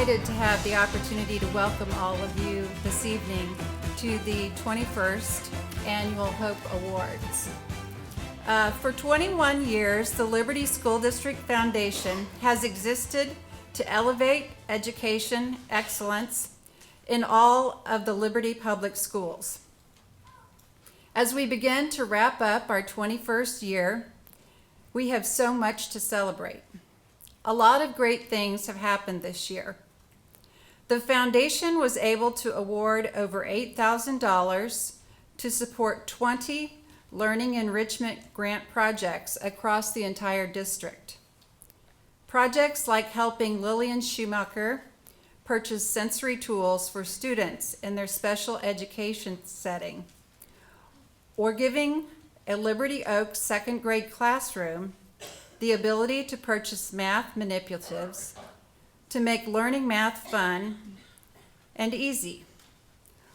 excited to have the opportunity to welcome all of you this evening to the 21st Annual Hope Awards. For 21 years, the Liberty School District Foundation has existed to elevate education excellence in all of the Liberty Public Schools. As we begin to wrap up our 21st year, we have so much to celebrate. A lot of great things have happened this year. The foundation was able to award over $8,000 to support 20 learning enrichment grant projects across the entire district. Projects like helping Lillian Schumacher purchase sensory tools for students in their special education setting, or giving a Liberty Oaks second grade classroom the ability to purchase math manipulatives to make learning math fun and easy,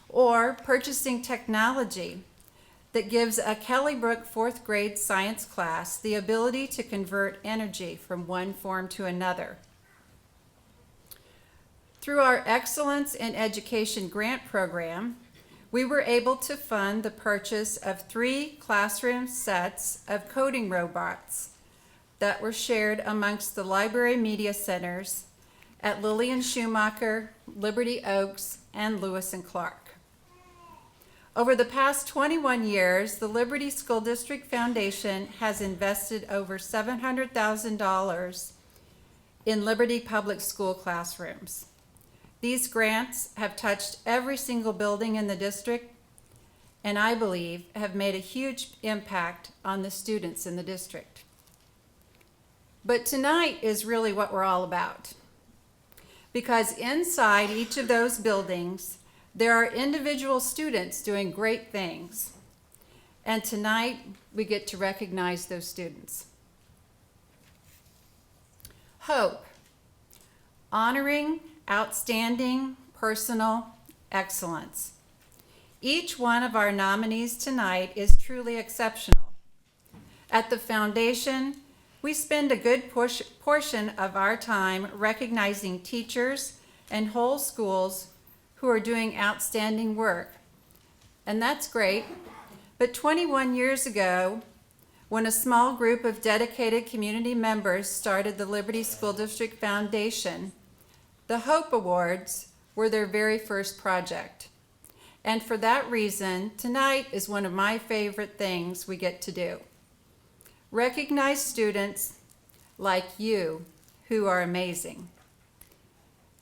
or purchasing technology that gives a Kelly Brook fourth grade science class the ability to convert energy from one form to another. Through our Excellence in Education grant program, we were able to fund the purchase of 3 classroom sets of coding robots that were shared amongst the library media centers at Lillian Schumacher, Liberty Oaks, and Lewis and Clark. Over the past 21 years, the Liberty School District Foundation has invested over $700,000 in Liberty Public School classrooms. These grants have touched every single building in the district, and I believe have made a huge impact on the students in the district. But tonight is really what we're all about, because inside each of those buildings, there are individual students doing great things. And tonight, we get to recognize those students. Hope, honoring outstanding personal excellence. Each one of our nominees tonight is truly exceptional. At the foundation, we spend a good portion of our time recognizing teachers and whole schools who are doing outstanding work. And that's great. But 21 years ago, when a small group of dedicated community members started the Liberty School District Foundation, the Hope Awards were their very first project. And for that reason, tonight is one of my favorite things we get to do. Recognize students like you who are amazing.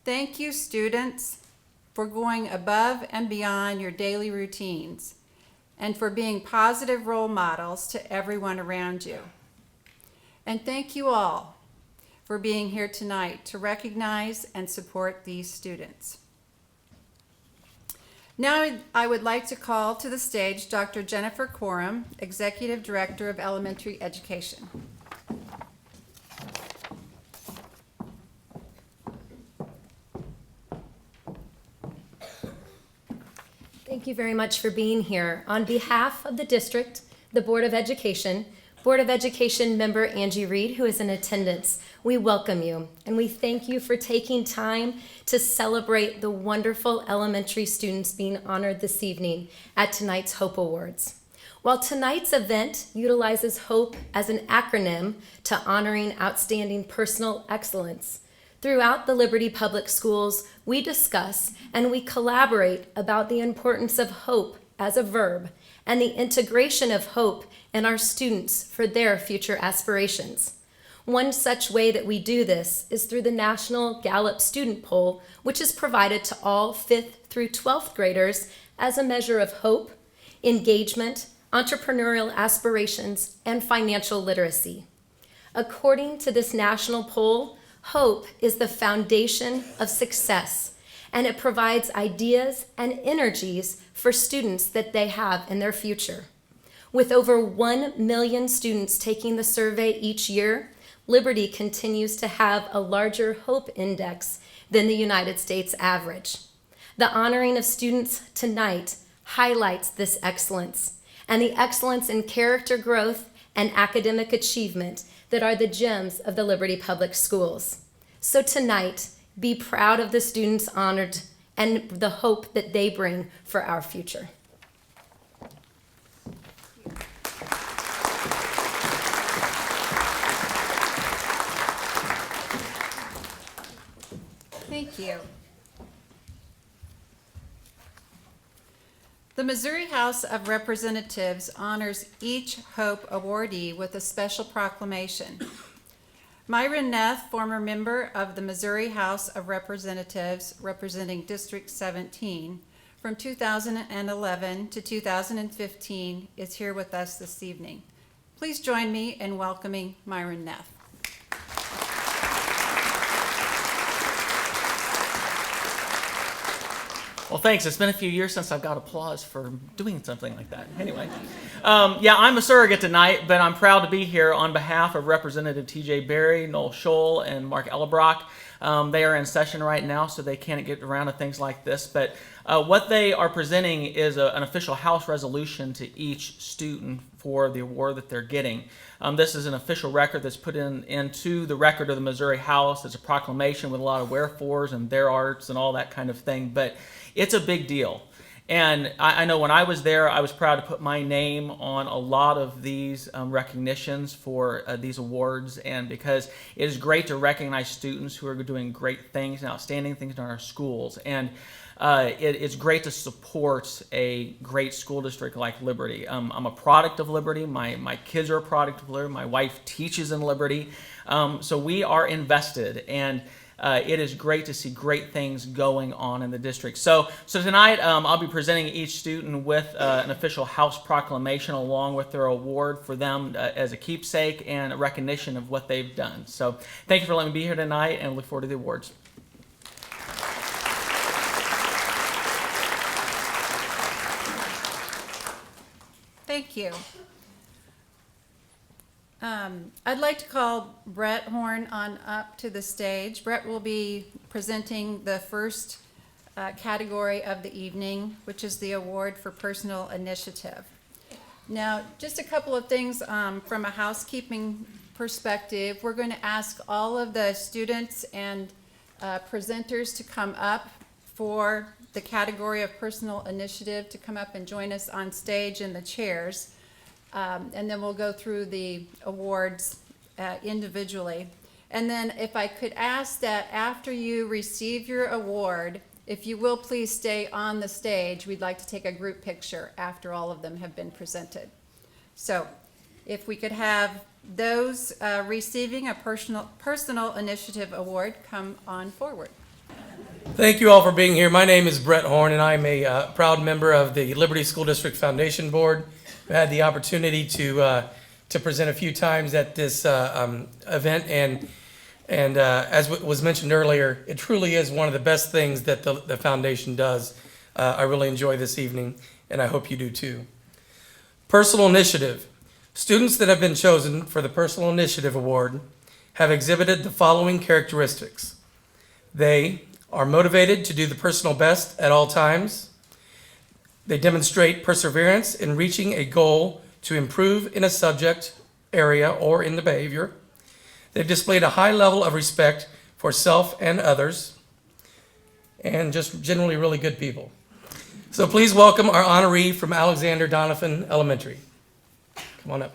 Thank you, students, for going above and beyond your daily routines and for being positive role models to everyone around you. And thank you all for being here tonight to recognize and support these students. Now I would like to call to the stage Dr. Jennifer Coram, Executive Director of Elementary Education. Thank you very much for being here. On behalf of the district, the Board of Education member Angie Reed, who is in attendance, we welcome you and we thank you for taking time to celebrate the wonderful elementary students being honored this evening at tonight's Hope Awards. While tonight's event utilizes HOPE as an acronym to honoring outstanding personal excellence, throughout the Liberty Public Schools, we discuss and we collaborate about the importance of hope as a verb and the integration of hope in our students for their future aspirations. One such way that we do this is through the National Gallup Student Poll, which is provided to all 5th through 12th graders as a measure of hope, engagement, entrepreneurial aspirations, and financial literacy. According to this national poll, hope is the foundation of success, and it provides ideas and energies for students that they have in their future. With over 1 million students taking the survey each year, Liberty continues to have a larger hope index than the United States average. The honoring of students tonight highlights this excellence and the excellence in character growth and academic achievement that are the gems of the Liberty Public Schools. So tonight, Be proud of the students honored and the hope that they bring for our future. Thank you. The Missouri House of Representatives honors each Hope awardee with a special proclamation. Myron Neff, former member of the Missouri House of Representatives representing District 17 from 2011 to 2015, is here with us this evening. Please join me in welcoming Myron Neff. Well, thanks. It's been a few years since I've got applause for doing something like that. Anyway, I'm a surrogate tonight, but I'm proud to be here on behalf of Representative T.J. Berry, Noel Scholl, and Mark Ellebrock. They are in session right now, so they can't get around to things like this. But what they are presenting is an official House resolution to each student for the award that they're getting. This is an official record that's put into the record of the Missouri House. It's a proclamation with a lot of wherefores and their arts and all that kind of thing. But it's a big deal. And I know when I was there, I was proud to put my name on a lot of these recognitions for these awards, and because it is great to recognize students who are doing great things and outstanding things in our schools. And it's great to support a great school district like Liberty. I'm a product of Liberty. My kids are a product of Liberty. My wife teaches in Liberty. So we are invested, and it is great to see great things going on in the district. So tonight I'll be presenting each student with an official House proclamation along with their award for them as a keepsake and a recognition of what they've done. So thank you for letting me be here tonight, and look forward to the awards. Thank you. I'd like to call Brett Horn on up to the stage. Brett will be presenting the first category of the evening, which is the award for personal initiative. Now, just a couple of things from a housekeeping perspective. We're going to ask all of the students and presenters to come up for the category of personal initiative, to come up and join us on stage in the chairs. And then we'll go through the awards individually. And then if I could ask that after you receive your award, if you will please stay on the stage. We'd like to take a group picture after all of them have been presented. So if we could have those receiving a personal initiative award come on forward. Thank you all for being here. My name is Brett Horn, and I'm a proud member of the Liberty School District Foundation Board. I had the opportunity to present a few times at this event, and as was mentioned earlier, it truly is one of the best things that the foundation does. I really enjoy this evening, and I hope you do too. Personal initiative. Students that have been chosen for the Personal Initiative Award have exhibited the following characteristics. They are motivated to do the personal best at all times. They demonstrate perseverance in reaching a goal to improve in a subject area or in the behavior. They've displayed a high level of respect for self and others, and just generally really good people. So please welcome our honoree from Alexander Donovan Elementary. Come on up.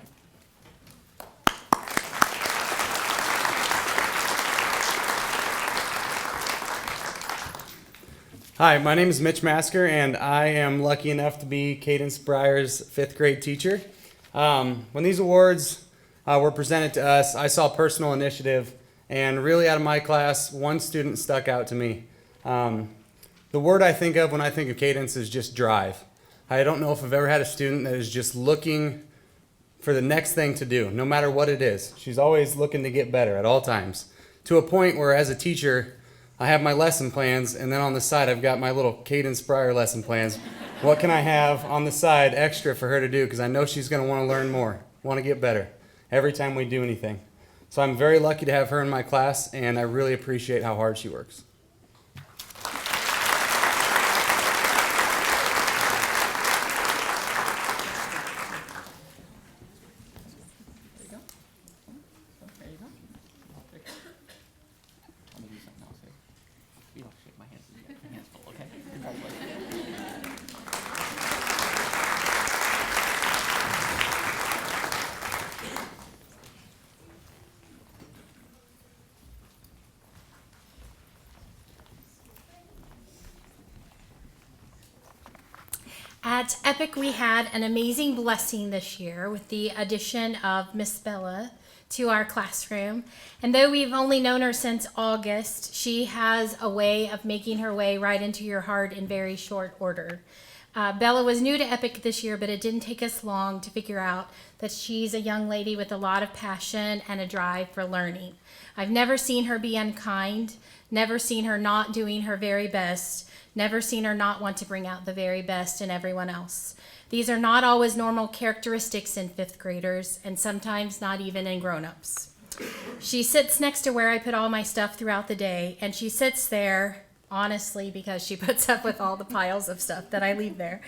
Hi, my name is Mitch Masker, and I am lucky enough to be Cadence Breyer's 5th grade teacher. When these awards were presented to us, I saw personal initiative, and really out of my class, one student stuck out to me. The word I think of when I think of Cadence is just drive. I don't know if I've ever had a student that is just looking for the next thing to do, no matter what it is. She's always looking to get better at all times, to a point where as a teacher, I have my lesson plans, and then on the side I've got my little Cadence Breyer lesson plans. What can I have on the side extra for her to do? Because I know she's going to want to learn more, want to get better every time we do anything. So I'm very lucky to have her in my class, and I really appreciate how hard she works. At Epic, we had an amazing blessing this year with the addition of Miss Bella to our classroom. And though we've only known her since August, she has a way of making her way right into your heart in very short order. Bella was new to Epic this year, but it didn't take us long to figure out that she's a young lady with a lot of passion and a drive for learning. I've never seen her be unkind, never seen her not doing her very best, never seen her not want to bring out the very best in everyone else. These are not always normal characteristics in fifth graders, and sometimes not even in grown-ups. She sits next to where I put all my stuff throughout the day, and she sits there honestly because she puts up with all the piles of stuff that I leave there.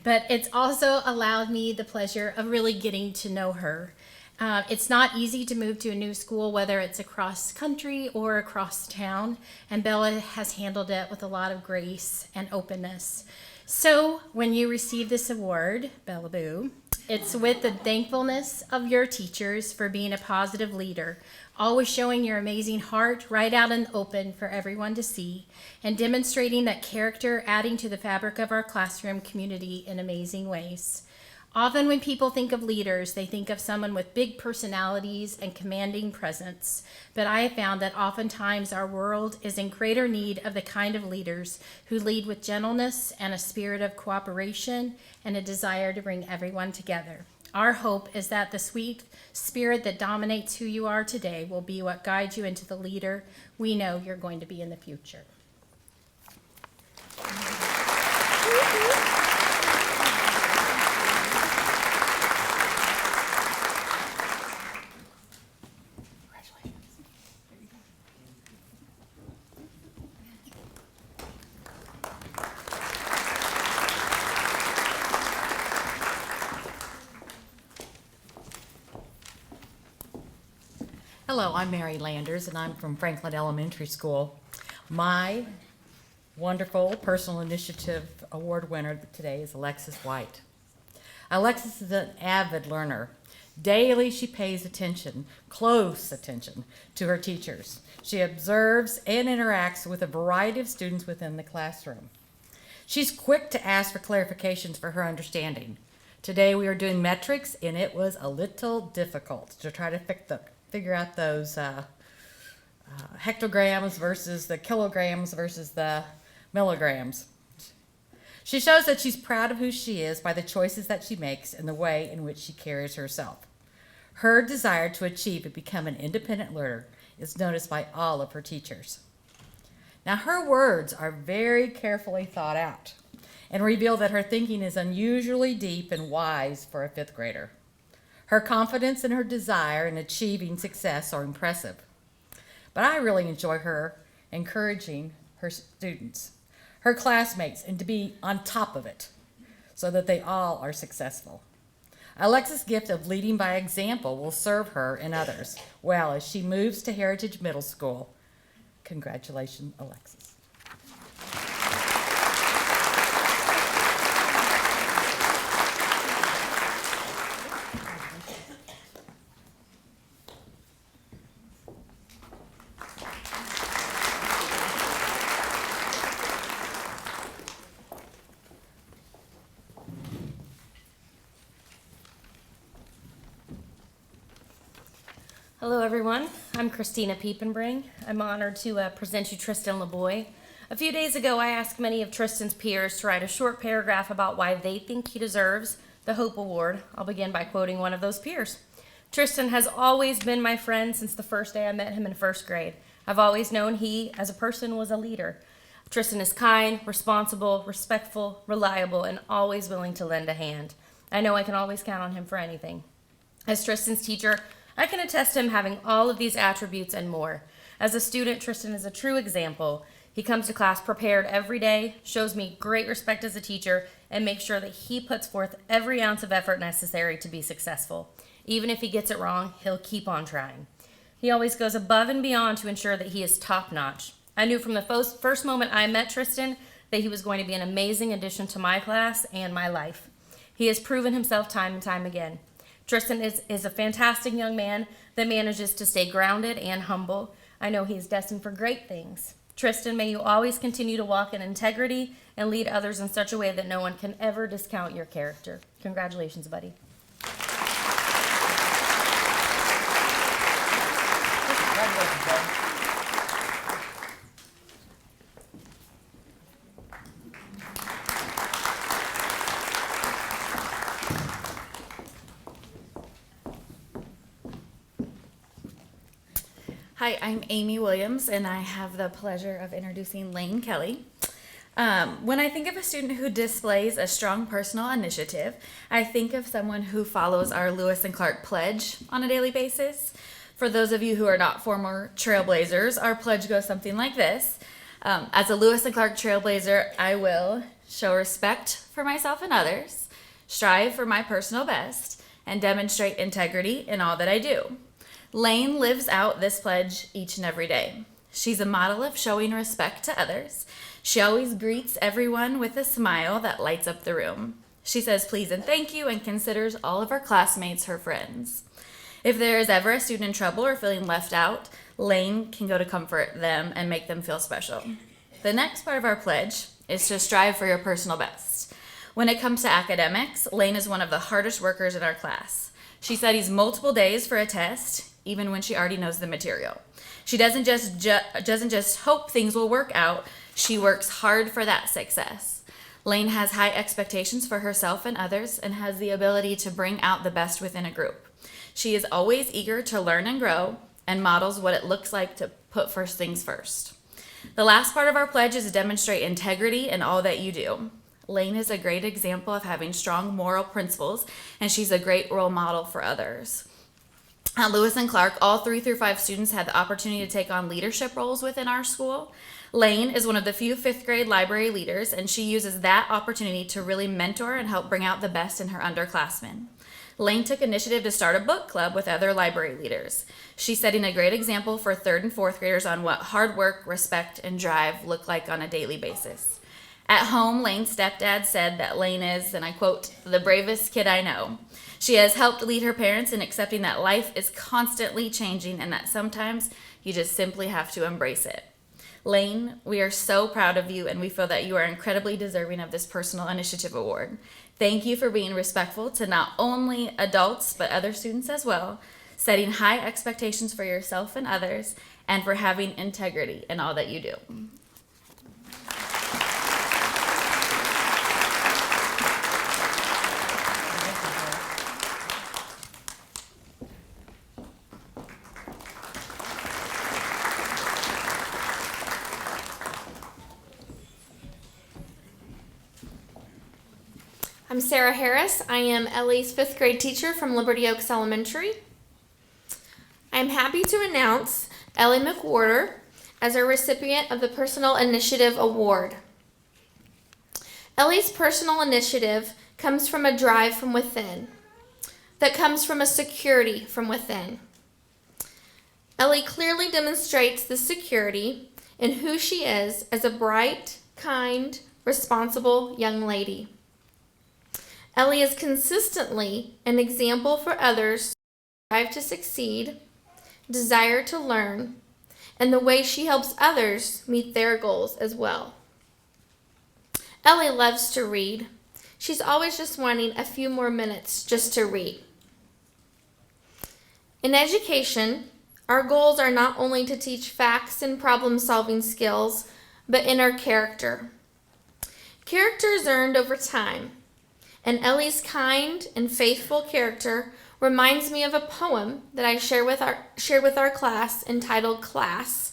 But it's also allowed me the pleasure of really getting to know her. It's not easy to move to a new school, whether it's across country or across town, and Bella has handled it with a lot of grace and openness. So when you receive this award, Bella Boo, it's with the thankfulness of your teachers for being a positive leader, always showing your amazing heart right out in the open for everyone to see, and demonstrating that character, adding to the fabric of our classroom community in amazing ways. Often when people think of leaders, they think of someone with big personalities and commanding presence. But I have found that oftentimes our world is in greater need of the kind of leaders who lead with gentleness and a spirit of cooperation and a desire to bring everyone together. Our hope is that the sweet spirit that dominates who you are today will be what guides you into the leader we know you're going to be in the future. Hello, I'm Mary Landers, and I'm from Franklin Elementary School. My wonderful personal initiative award winner today is Alexis White. Alexis is an avid learner. Daily, she pays attention, close attention, to her teachers. She observes and interacts with a variety of students within the classroom. She's quick to ask for clarifications for her understanding. Today, we are doing metrics, and it was a little difficult to try to figure out those hectograms versus the kilograms versus the milligrams. She shows that she's proud of who she is by the choices that she makes and the way in which she carries herself. Her desire to achieve and become an independent learner is noticed by all of her teachers. Now, her words are very carefully thought out and reveal that her thinking is unusually deep and wise for a fifth grader. Her confidence and her desire in achieving success are impressive. But I really enjoy her encouraging her students, her classmates, and to be on top of it so that they all are successful. Alexis' gift of leading by example will serve her and others well as she moves to Heritage Middle School. Congratulations, Alexis. Hello, everyone. I'm Christina Piepenbring. I'm honored to present you Tristan LeBoy. A few days ago, I asked many of Tristan's peers to write a short paragraph about why they think he deserves the Hope Award. I'll begin by quoting one of those peers. Tristan has always been my friend since the first day I met him in first grade. I've always known he, as a person, was a leader. Tristan is kind, responsible, respectful, reliable, and always willing to lend a hand. I know I can always count on him for anything. As Tristan's teacher, I can attest to him having all of these attributes and more. As a student, Tristan is a true example. He comes to class prepared every day, shows me great respect as a teacher, and makes sure that he puts forth every ounce of effort necessary to be successful. Even if he gets it wrong, he'll keep on trying. He always goes above and beyond to ensure that he is top-notch. I knew from the first moment I met Tristan that he was going to be an amazing addition to my class and my life. He has proven himself time and time again. Tristan is a fantastic young man that manages to stay grounded and humble. I know he is destined for great things. Tristan, may you always continue to walk in integrity and lead others in such a way that no one can ever discount your character. Congratulations, buddy. Hi, I'm Amy Williams, and I have the pleasure of introducing Lane Kelly. When I think of a student who displays a strong personal initiative, I think of someone who follows our Lewis and Clark pledge on a daily basis. For those of you who are not former trailblazers, our pledge goes something like this. As a Lewis and Clark trailblazer, I will show respect for myself and others, strive for my personal best, and demonstrate integrity in all that I do. Lane lives out this pledge each and every day. She's a model of showing respect to others. She always greets everyone with a smile that lights up the room. She says please and thank you and considers all of her classmates her friends. If there is ever a student in trouble or feeling left out, Lane can go to comfort them and make them feel special. The next part of our pledge is to strive for your personal best. When it comes to academics, Lane is one of the hardest workers in our class. She studies multiple days for a test, even when she already knows the material. She doesn't just hope things will work out, she works hard for that success. Lane has high expectations for herself and others and has the ability to bring out the best within a group. She is always eager to learn and grow and models what it looks like to put first things first. The last part of our pledge is to demonstrate integrity in all that you do. Lane is a great example of having strong moral principles, and she's a great role model for others. At Lewis and Clark, all 3 through 5 students had the opportunity to take on leadership roles within our school. Lane is one of the few 5th grade library leaders, and she uses that opportunity to really mentor and help bring out the best in her underclassmen. Lane took initiative to start a book club with other library leaders. She's setting a great example for 3rd and 4th graders on what hard work, respect, and drive look like on a daily basis. At home, Lane's stepdad said that Lane is, and I quote, the bravest kid I know. She has helped lead her parents in accepting that life is constantly changing and that sometimes you just simply have to embrace it. Lane, we are so proud of you and we feel that you are incredibly deserving of this Personal Initiative Award. Thank you for being respectful to not only adults but other students as well, setting high expectations for yourself and others, and for having integrity in all that you do. I'm Sarah Harris. I am Ellie's 5th grade teacher from Liberty Oaks Elementary. I'm happy to announce Ellie McWhorter as a recipient of the Personal Initiative Award. Ellie's personal initiative comes from a drive from within, that comes from a security from within. Ellie clearly demonstrates this security in who she is as a bright, kind, responsible young lady. Ellie is consistently an example for others to strive to succeed, desire to learn, and the way she helps others meet their goals as well. Ellie loves to read. She's always just wanting a few more minutes just to read. In education, our goals are not only to teach facts and problem-solving skills, but inner character. Character is earned over time. And Ellie's kind and faithful character reminds me of a poem that I shared with our class entitled Class.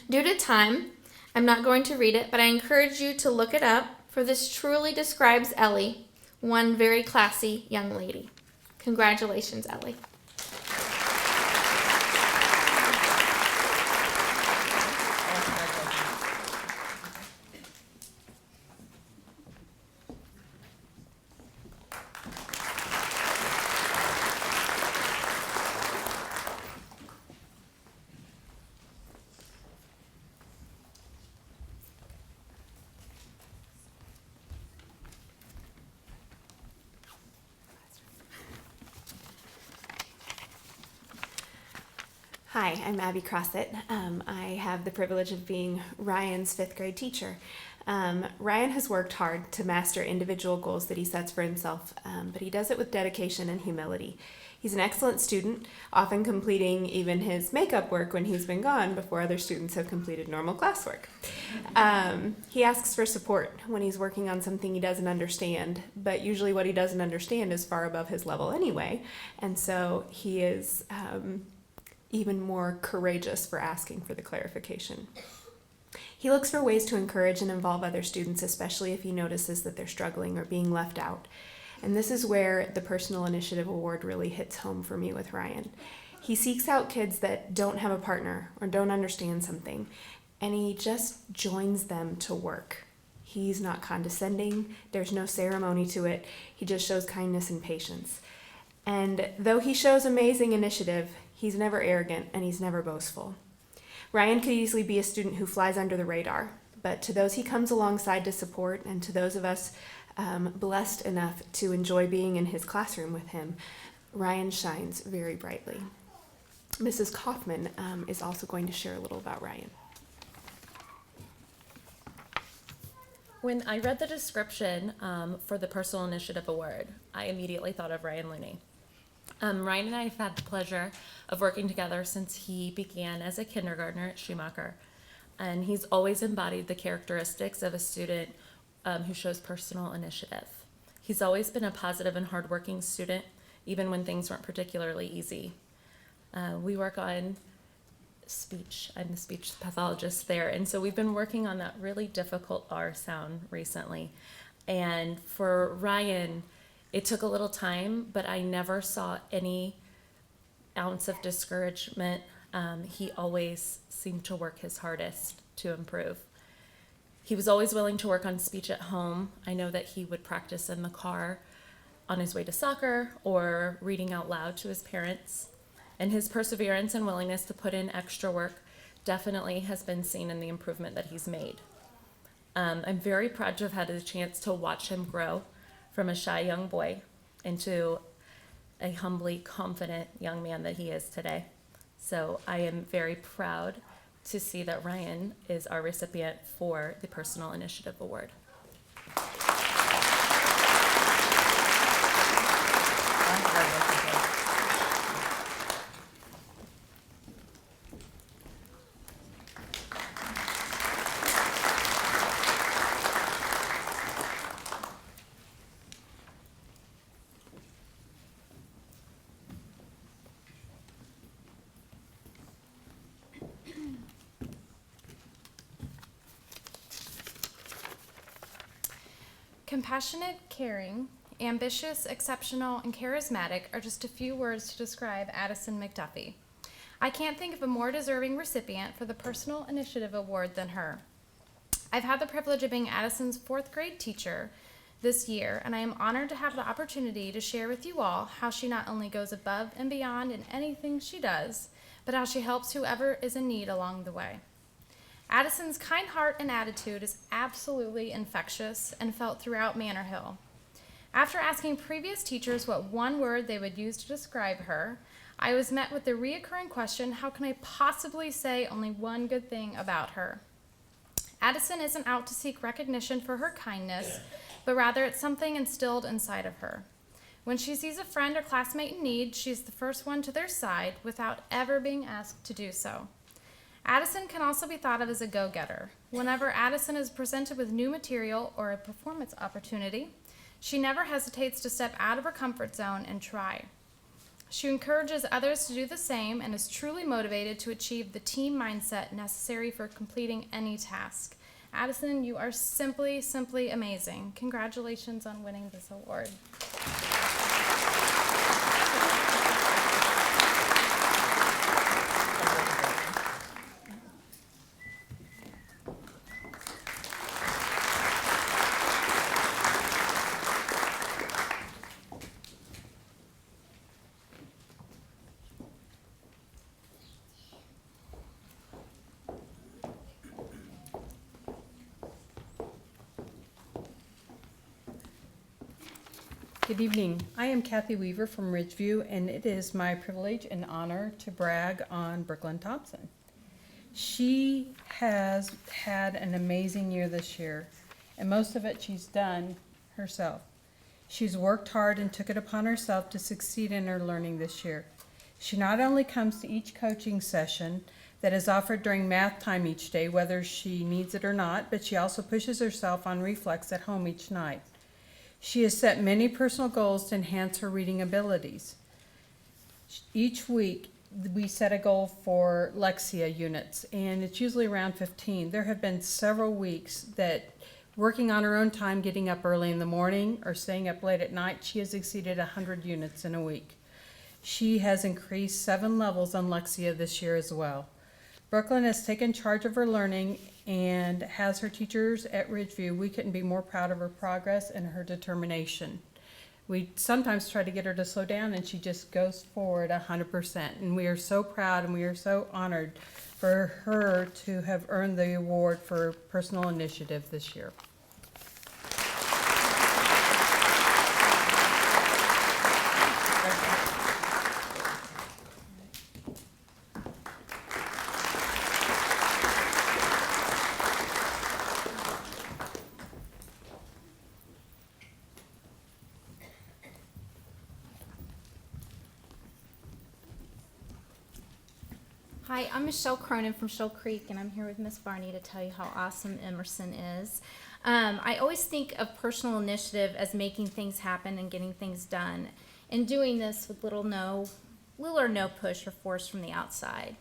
Due to time, I'm not going to read it, but I encourage you to look it up, for this truly describes Ellie, one very classy young lady. Congratulations, Ellie. Hi, I'm Abby Crossett. I have the privilege of being Ryan's fifth grade teacher. Ryan has worked hard to master individual goals that he sets for himself, but he does it with dedication and humility. He's an excellent student, often completing even his makeup work when he's been gone before other students have completed normal classwork. He asks for support when he's working on something he doesn't understand, but usually what he doesn't understand is far above his level anyway, and so he is even more courageous for asking for the clarification. He looks for ways to encourage and involve other students, especially if he notices that they're struggling or being left out. And this is where the Personal Initiative Award really hits home for me with Ryan. He seeks out kids that don't have a partner or don't understand something, and he just joins them to work. He's not condescending, there's no ceremony to it, he just shows kindness and patience. And though he shows amazing initiative, he's never arrogant and he's never boastful. Ryan could easily be a student who flies under the radar, but to those he comes alongside to support, and to those of us blessed enough to enjoy being in his classroom with him, Ryan shines very brightly. Mrs. Kaufman is also going to share a little about Ryan. When I read the description for the Personal Initiative Award, I immediately thought of Ryan Looney. Ryan and I have had the pleasure of working together since he began as a kindergartner at Schumacher, and he's always embodied the characteristics of a student who shows personal initiative. He's always been a positive and hardworking student, even when things weren't particularly easy. We work on speech. I'm the speech pathologist there, and so we've been working on that really difficult R sound recently. And for Ryan, it took a little time, but I never saw any ounce of discouragement. He always seemed to work his hardest to improve. He was always willing to work on speech at home. I know that he would practice in the car on his way to soccer or reading out loud to his parents. And his perseverance and willingness to put in extra work definitely has been seen in the improvement that he's made. I'm very proud to have had the chance to watch him grow from a shy young boy into a humbly confident young man that he is today. So I am very proud to see that Ryan is our recipient for the Personal Initiative Award. Compassionate, caring, ambitious, exceptional, and charismatic are just a few words to describe Addison McDuffie. I can't think of a more deserving recipient for the Personal Initiative Award than her. I've had the privilege of being Addison's fourth grade teacher this year, and I am honored to have the opportunity to share with you all how she not only goes above and beyond in anything she does, but how she helps whoever is in need along the way. Addison's kind heart and attitude is absolutely infectious and felt throughout Manor Hill. After asking previous teachers what one word they would use to describe her, I was met with the reoccurring question, how can I possibly say only one good thing about her? Addison isn't out to seek recognition for her kindness, but rather it's something instilled inside of her. When she sees a friend or classmate in need, she's the first one to their side without ever being asked to do so. Addison can also be thought of as a go-getter. Whenever Addison is presented with new material or a performance opportunity, she never hesitates to step out of her comfort zone and try. She encourages others to do the same and is truly motivated to achieve the team mindset necessary for completing any task. Addison, you are simply, simply amazing. Congratulations on winning this award. Good evening. I am Kathy Weaver from Ridgeview, and it is my privilege and honor to brag on Brooklyn Thompson. She has had an amazing year this year, and most of it she's done herself. She's worked hard and took it upon herself to succeed in her learning this year. She not only comes to each coaching session that is offered during math time each day, whether she needs it or not, but she also pushes herself on reflex at home each night. She has set many personal goals to enhance her reading abilities. Each week, we set a goal for Lexia units, and it's usually around 15. There have been several weeks that working on her own time, getting up early in the morning or staying up late at night, she has exceeded 100 units in a week. She has increased 7 levels on Lexia this year as well. Brooklyn has taken charge of her learning and has her teachers at Ridgeview. We couldn't be more proud of her progress and her determination. We sometimes try to get her to slow down, and she just goes forward 100%. And we are so proud and we are so honored for her to have earned the award for personal initiative this year. Hi, I'm Michelle Cronin from Shoal Creek, and I'm here with Miss Barney to tell you how awesome Emerson is. I always think of personal initiative as making things happen and getting things done, and doing this with little or no push or force from the outside.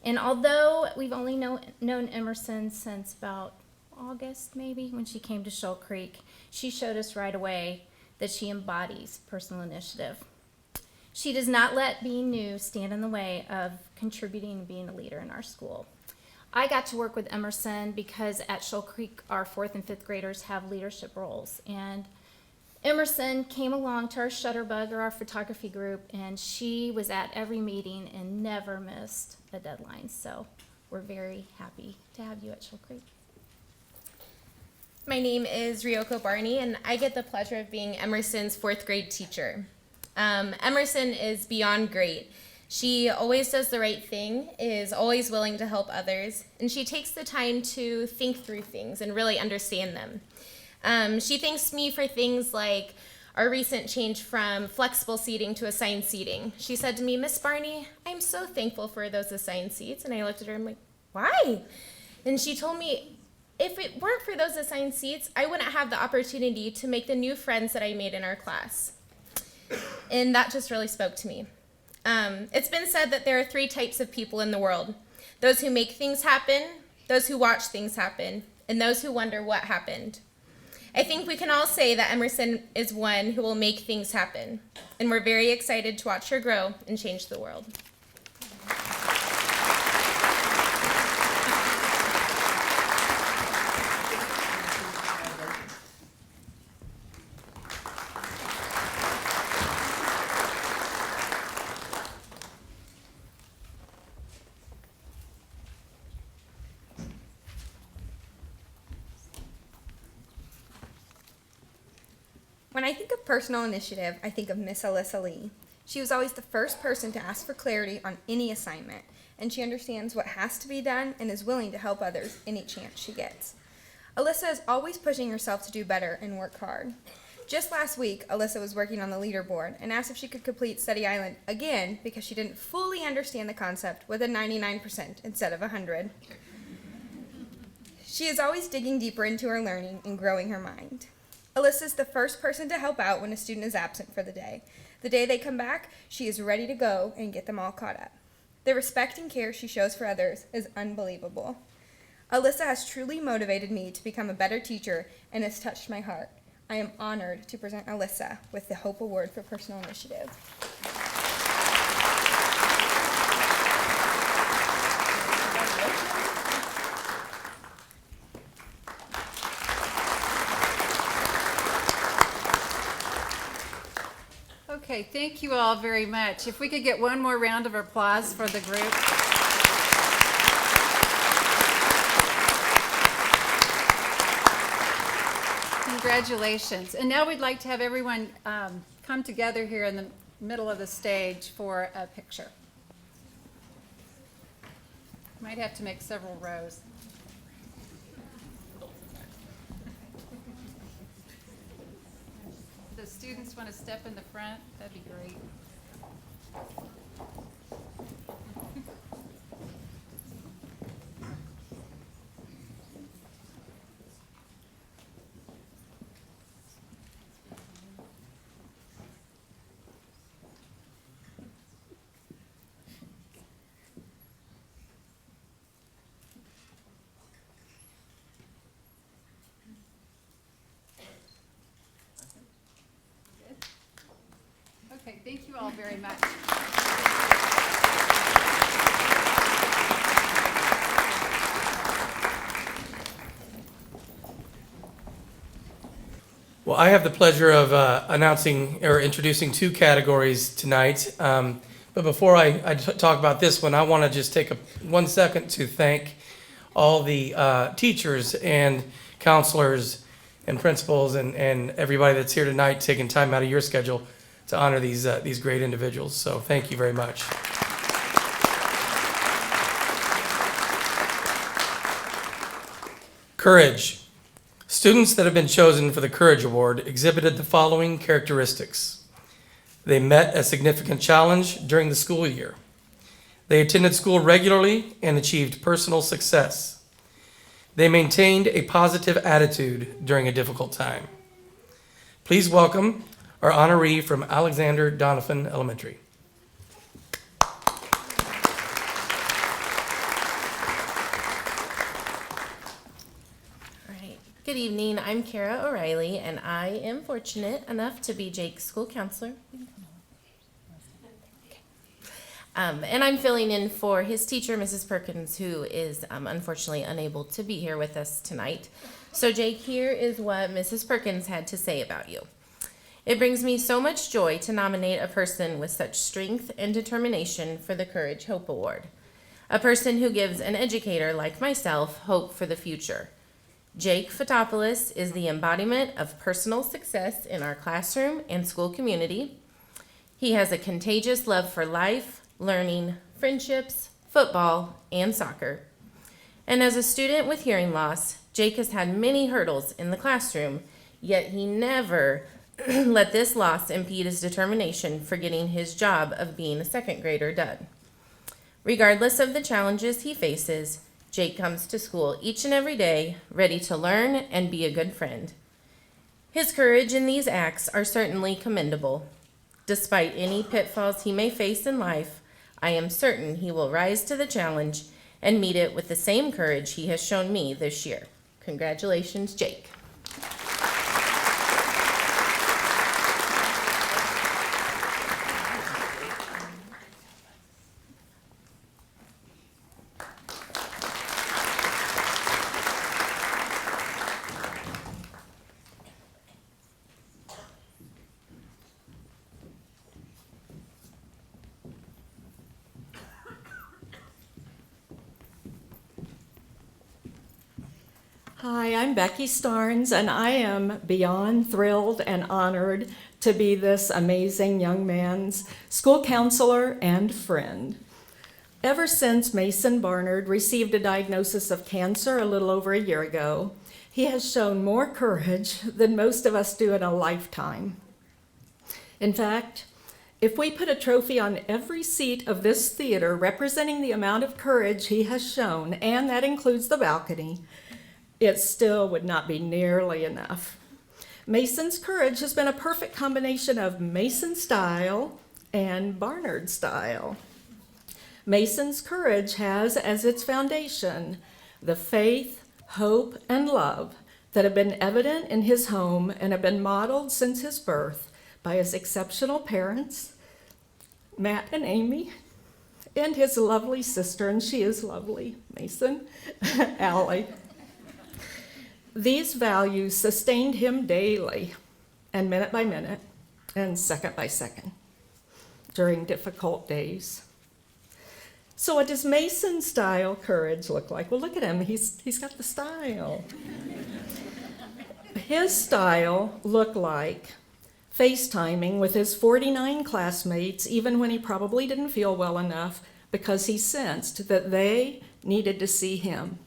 And although we've only known Emerson since about August, maybe, when she came to Shoal Creek, she showed us right away that she embodies personal initiative. She does not let being new stand in the way of contributing and being a leader in our school. I got to work with Emerson because at Shoal Creek, our 4th and 5th graders have leadership roles. And Emerson came along to our Shutterbug, or our photography group, and she was at every meeting and never missed a deadline. So we're very happy to have you at Shoal Creek. My name is Ryoko Barney, and I get the pleasure of being Emerson's 4th grade teacher. Emerson is beyond great. She always does the right thing, is always willing to help others, and she takes the time to think through things and really understand them. She thanks me for things like our recent change from flexible seating to assigned seating. She said to me, "Miss Barney, I'm so thankful for those assigned seats." And I looked at her and I'm like, "Why?" And she told me, if it weren't for those assigned seats, I wouldn't have the opportunity to make the new friends that I made in our class. And that just really spoke to me. It's been said that there are 3 types of people in the world: those who make things happen, those who watch things happen, and those who wonder what happened. I think we can all say that Emerson is one who will make things happen, and we're very excited to watch her grow and change the world. When I think of personal initiative, I think of Miss Alyssa Lee. She was always the first person to ask for clarity on any assignment, and she understands what has to be done and is willing to help others any chance she gets. Alyssa is always pushing herself to do better and work hard. Just last week, Alyssa was working on the leaderboard and asked if she could complete Study Island again because she didn't fully understand the concept with a 99% instead of 100. She is always digging deeper into her learning and growing her mind. Alyssa is the first person to help out when a student is absent for the day. The day they come back, she is ready to go and get them all caught up. The respect and care she shows for others is unbelievable. Alyssa has truly motivated me to become a better teacher and has touched my heart. I am honored to present Alyssa with the Hope Award for Personal Initiative. Okay, thank you all very much. If we could get one more round of applause for the group. Congratulations. And now we'd like to have everyone come together here in the middle of the stage for a picture. Might have to make several rows. The students want to step in the front, that'd be great. Okay, thank you all very much. Well, I have the pleasure of announcing or introducing two categories tonight. But before I talk about this one, I want to just take 1 second to thank all the teachers and counselors and principals and everybody that's here tonight, taking time out of your schedule to honor these great individuals. So thank you very much. Courage. Students that have been chosen for the Courage Award exhibited the following characteristics. They met a significant challenge during the school year. They attended school regularly and achieved personal success. They maintained a positive attitude during a difficult time. Please welcome our honoree from Alexander Donovan Elementary. Good evening, I'm Kara O'Reilly, and I am fortunate enough to be Jake's school counselor. And I'm filling in for his teacher, Mrs. Perkins, who is unfortunately unable to be here with us tonight. So Jake, here is what Mrs. Perkins had to say about you. It brings me so much joy to nominate a person with such strength and determination for the Courage Hope Award. A person who gives an educator like myself hope for the future. Jake Fotopoulos is the embodiment of personal success in our classroom and school community. He has a contagious love for life, learning, friendships, football, and soccer. And as a student with hearing loss, Jake has had many hurdles in the classroom, yet he never let this loss impede his determination for getting his job of being a second grader done. Regardless of the challenges he faces, Jake comes to school each and every day, ready to learn and be a good friend. His courage in these acts are certainly commendable. Despite any pitfalls he may face in life, I am certain he will rise to the challenge and meet it with the same courage he has shown me this year. Congratulations, Jake. Hi, I'm Becky Starnes, and I am beyond thrilled and honored to be this amazing young man's school counselor and friend. Ever since Mason Barnard received a diagnosis of cancer a little over a year ago, he has shown more courage than most of us do in a lifetime. In fact, if we put a trophy on every seat of this theater representing the amount of courage he has shown, and that includes the balcony, it still would not be nearly enough. Mason's courage has been a perfect combination of Mason style and Barnard style. Mason's courage has as its foundation the faith, hope, and love that have been evident in his home and have been modeled since his birth by his exceptional parents, Matt and Amy, and his lovely sister, and she is lovely, Mason, Allie. These values sustained him daily and minute by minute and second by second during difficult days. So what does Mason style courage look like? Well, look at him. He's got the style. His style looked like FaceTiming with his 49 classmates, even when he probably didn't feel well enough, because he sensed that they needed to see him.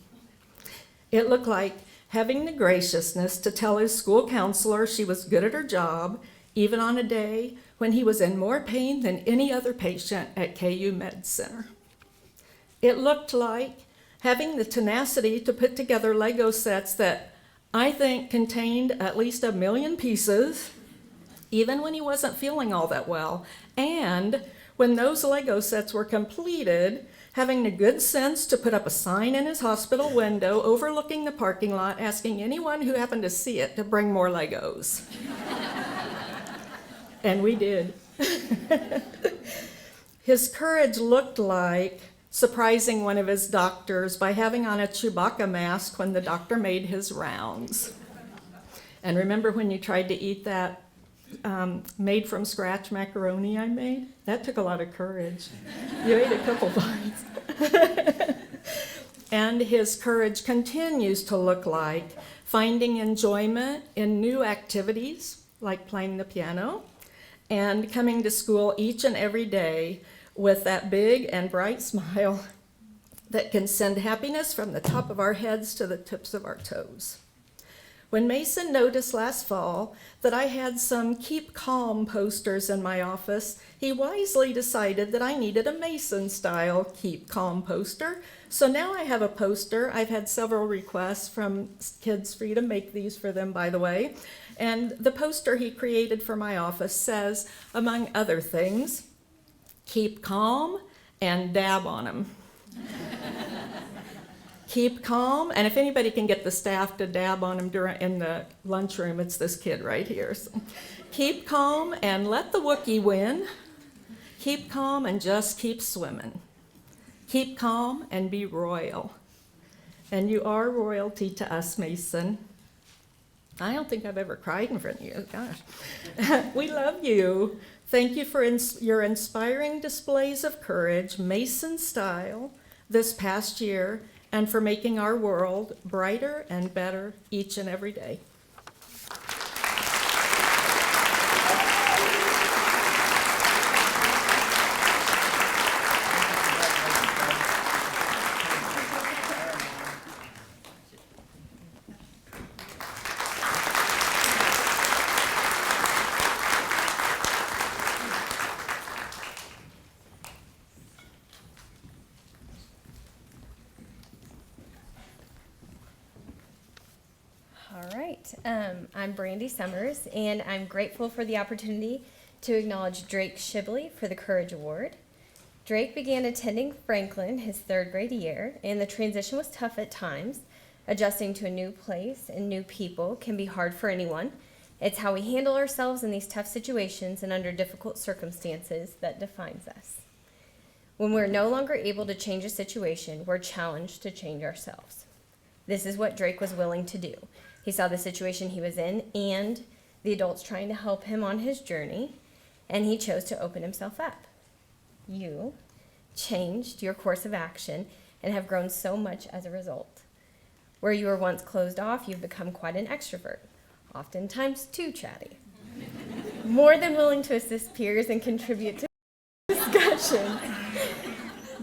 It looked like having the graciousness to tell his school counselor she was good at her job, even on a day when he was in more pain than any other patient at KU Med Center. It looked like having the tenacity to put together Lego sets that I think contained at least 1 million pieces, even when he wasn't feeling all that well. And when those Lego sets were completed, having the good sense to put up a sign in his hospital window overlooking the parking lot asking anyone who happened to see it to bring more Legos. And we did. His courage looked like surprising one of his doctors by having on a Chewbacca mask when the doctor made his rounds. And remember when you tried to eat that made from scratch macaroni I made? That took a lot of courage. You ate a couple bites. And his courage continues to look like finding enjoyment in new activities, like playing the piano, and coming to school each and every day with that big and bright smile that can send happiness from the top of our heads to the tips of our toes. When Mason noticed last fall that I had some Keep Calm posters in my office, he wisely decided that I needed a Mason-style Keep Calm poster. So now I have a poster. I've had several requests from kids for you to make these for them, by the way. And the poster he created for my office says, among other things, keep calm and dab on them. Keep calm, and if anybody can get the staff to dab on him in the lunchroom, it's this kid right here. So, keep calm and let the Wookiee win. Keep calm and just keep swimming. Keep calm and be royal. And you are royalty to us, Mason. I don't think I've ever cried in front of you, gosh. We love you. Thank you for your inspiring displays of courage, Mason style, this past year, and for making our world brighter and better each and every day. All right, I'm Brandy Summers, and I'm grateful for the opportunity to acknowledge Drake Shibley for the Courage Award. Drake began attending Franklin his 3rd grade year, and the transition was tough at times. Adjusting to a new place and new people can be hard for anyone. It's how we handle ourselves in these tough situations and under difficult circumstances that defines us. When we're no longer able to change a situation, we're challenged to change ourselves. This is what Drake was willing to do. He saw the situation he was in and the adults trying to help him on his journey, and he chose to open himself up. You changed your course of action and have grown so much as a result. Where you were once closed off, you've become quite an extrovert, oftentimes too chatty. More than willing to assist peers and contribute to discussion.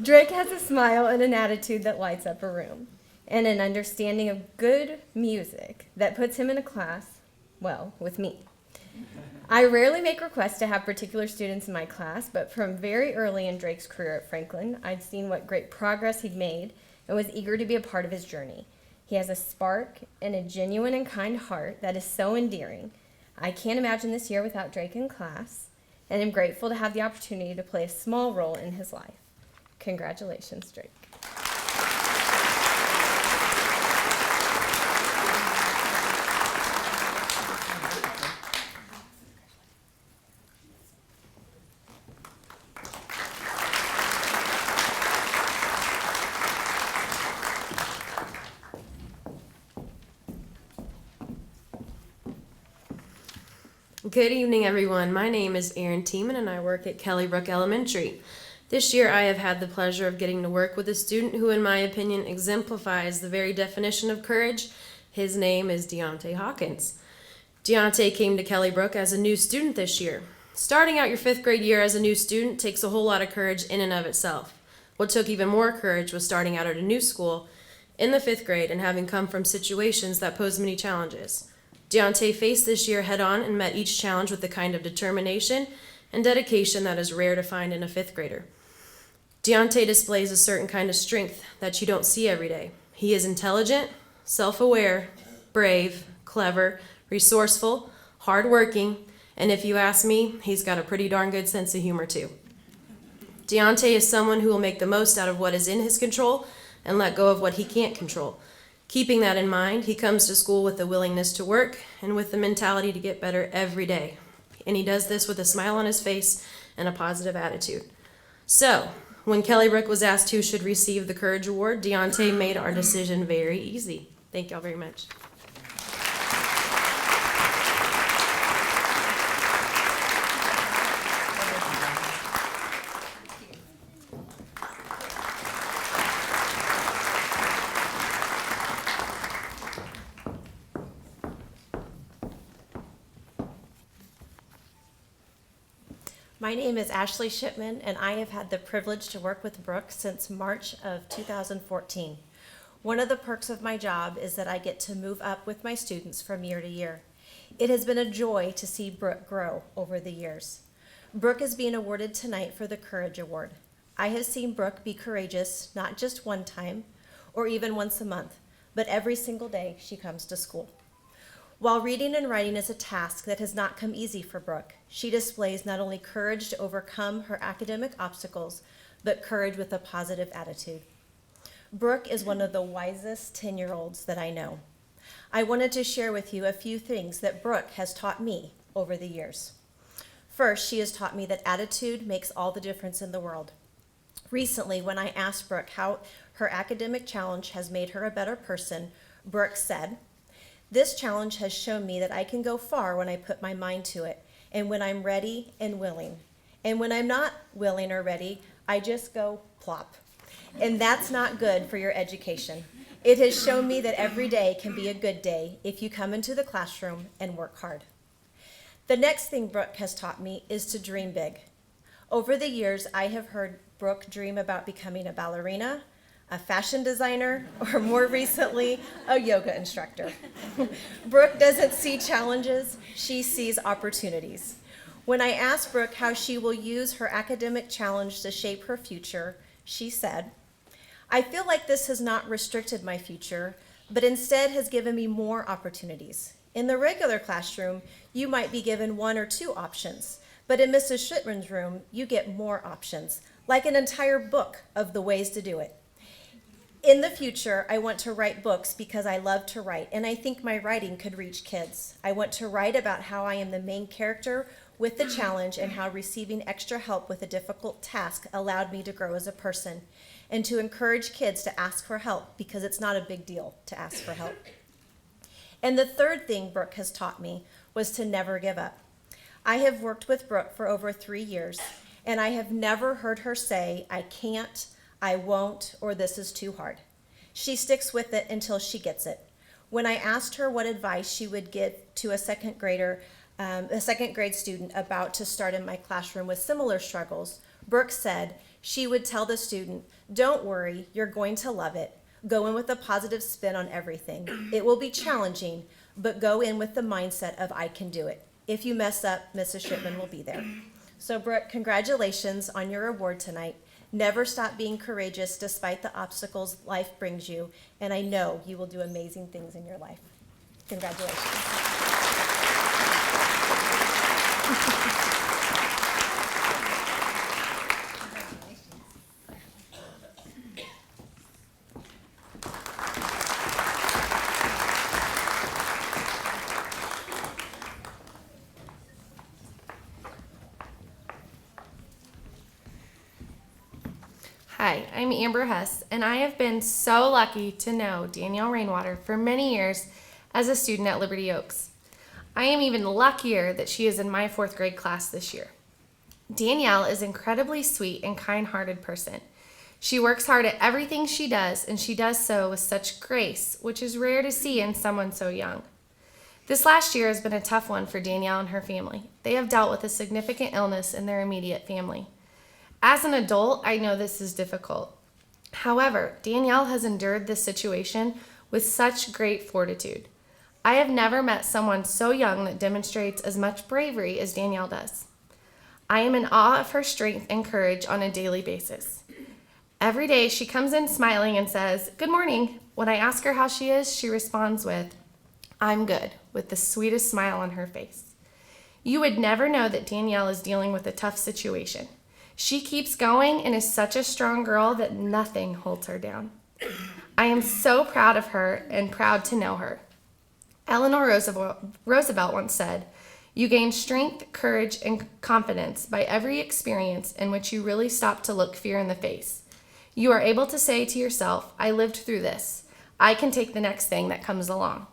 Drake has a smile and an attitude that lights up a room, and an understanding of good music that puts him in a class, well, with me. I rarely make requests to have particular students in my class, but from very early in Drake's career at Franklin, I'd seen what great progress he'd made and was eager to be a part of his journey. He has a spark and a genuine and kind heart that is so endearing. I can't imagine this year without Drake in class, and I'm grateful to have the opportunity to play a small role in his life. Congratulations, Drake. Good evening, everyone. My name is Erin Tiemann, and I work at Kelly Brook Elementary. This year, I have had the pleasure of getting to work with a student who, in my opinion, exemplifies the very definition of courage. His name is Deontay Hawkins. Deontay came to Kelly Brook as a new student this year. Starting out your 5th grade year as a new student takes a whole lot of courage in and of itself. What took even more courage was starting out at a new school in the 5th grade and having come from situations that posed many challenges. Deontay faced this year head on and met each challenge with the kind of determination and dedication that is rare to find in a 5th grader. Deontay displays a certain kind of strength that you don't see every day. He is intelligent, self-aware, brave, clever, resourceful, hardworking, and if you ask me, he's got a pretty darn good sense of humor too. Deontay is someone who will make the most out of what is in his control and let go of what he can't control. Keeping that in mind, he comes to school with the willingness to work and with the mentality to get better every day. And he does this with a smile on his face and a positive attitude. So, when Kelly Brook was asked who should receive the Courage Award, Deontay made our decision very easy. Thank y'all very much. My name is Ashley Shipman, and I have had the privilege to work with Brooke since March of 2014. One of the perks of my job is that I get to move up with my students from year to year. It has been a joy to see Brooke grow over the years. Brooke is being awarded tonight for the Courage Award. I have seen Brooke be courageous not just one time or even once a month, but every single day she comes to school. While reading and writing is a task that has not come easy for Brooke, she displays not only courage to overcome her academic obstacles, but courage with a positive attitude. Brooke is one of the wisest 10-year-olds that I know. I wanted to share with you a few things that Brooke has taught me over the years. First, she has taught me that attitude makes all the difference in the world. Recently, when I asked Brooke how her academic challenge has made her a better person, Brooke said, "This challenge has shown me that I can go far when I put my mind to it, and when I'm ready and willing. And when I'm not willing or ready, I just go plop. And that's not good for your education. It has shown me that every day can be a good day if you come into the classroom and work hard." The next thing Brooke has taught me is to dream big. Over the years, I have heard Brooke dream about becoming a ballerina, a fashion designer, or more recently, a yoga instructor. Brooke doesn't see challenges, she sees opportunities. When I asked Brooke how she will use her academic challenge to shape her future, she said, "I feel like this has not restricted my future, but instead has given me more opportunities. In the regular classroom, you might be given 1 or 2 options, but in Mrs. Shipman's room, you get more options, like an entire book of the ways to do it. In the future, I want to write books because I love to write, and I think my writing could reach kids. I want to write about how I am the main character with the challenge and how receiving extra help with a difficult task allowed me to grow as a person, and to encourage kids to ask for help because it's not a big deal to ask for help." And the third thing Brooke has taught me was to never give up. I have worked with Brooke for over 3 years, and I have never heard her say, "I can't," "I won't," or "this is too hard." She sticks with it until she gets it. When I asked her what advice she would give to a second grade student about to start in my classroom with similar struggles, Brooke said she would tell the student, "Don't worry, you're going to love it. Go in with a positive spin on everything. It will be challenging, but go in with the mindset of I can do it. If you mess up, Mrs. Shipman will be there." So Brooke, congratulations on your award tonight. Never stop being courageous despite the obstacles life brings you, and I know you will do amazing things in your life. Congratulations. Hi, I'm Amber Huss, and I have been so lucky to know Danielle Rainwater for many years as a student at Liberty Oaks. I am even luckier that she is in my 4th grade class this year. Danielle is an incredibly sweet and kind-hearted person. She works hard at everything she does, and she does so with such grace, which is rare to see in someone so young. This last year has been a tough one for Danielle and her family. They have dealt with a significant illness in their immediate family. As an adult, I know this is difficult. However, Danielle has endured this situation with such great fortitude. I have never met someone so young that demonstrates as much bravery as Danielle does. I am in awe of her strength and courage on a daily basis. Every day she comes in smiling and says, "Good morning." When I ask her how she is, she responds with, "I'm good," with the sweetest smile on her face. You would never know that Danielle is dealing with a tough situation. She keeps going and is such a strong girl that nothing holds her down. I am so proud of her and proud to know her. Eleanor Roosevelt once said, "You gain strength, courage, and confidence by every experience in which you really stop to look fear in the face. You are able to say to yourself, 'I lived through this. I can take the next thing that comes along.'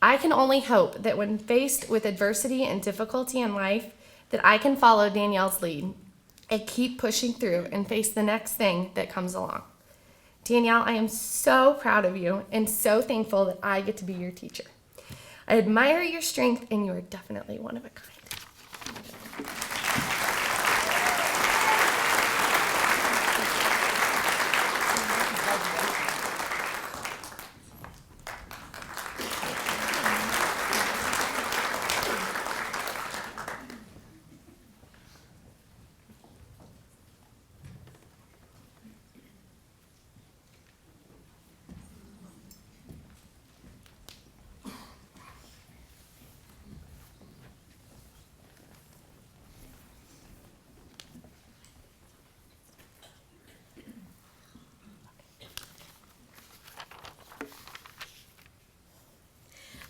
I can only hope that when faced with adversity and difficulty in life, that I can follow Danielle's lead and keep pushing through and face the next thing that comes along." Danielle, I am so proud of you and so thankful that I get to be your teacher. I admire your strength, and you are definitely one of a kind.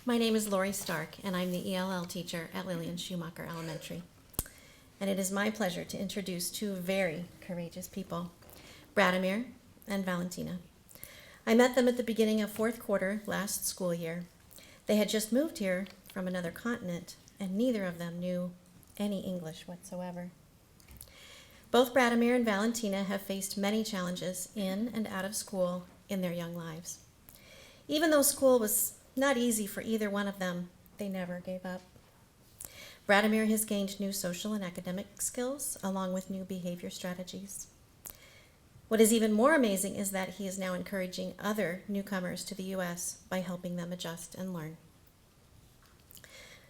My name is Lori Stark, and I'm the ELL teacher at Lillian Schumacher Elementary. And it is my pleasure to introduce two very courageous people, Bradimir and Valentina. I met them at the beginning of fourth quarter last school year. They had just moved here from another continent, and neither of them knew any English whatsoever. Both Bradimir and Valentina have faced many challenges in and out of school in their young lives. Even though school was not easy for either one of them, they never gave up. Bradimir has gained new social and academic skills along with new behavior strategies. What is even more amazing is that he is now encouraging other newcomers to the U.S. by helping them adjust and learn.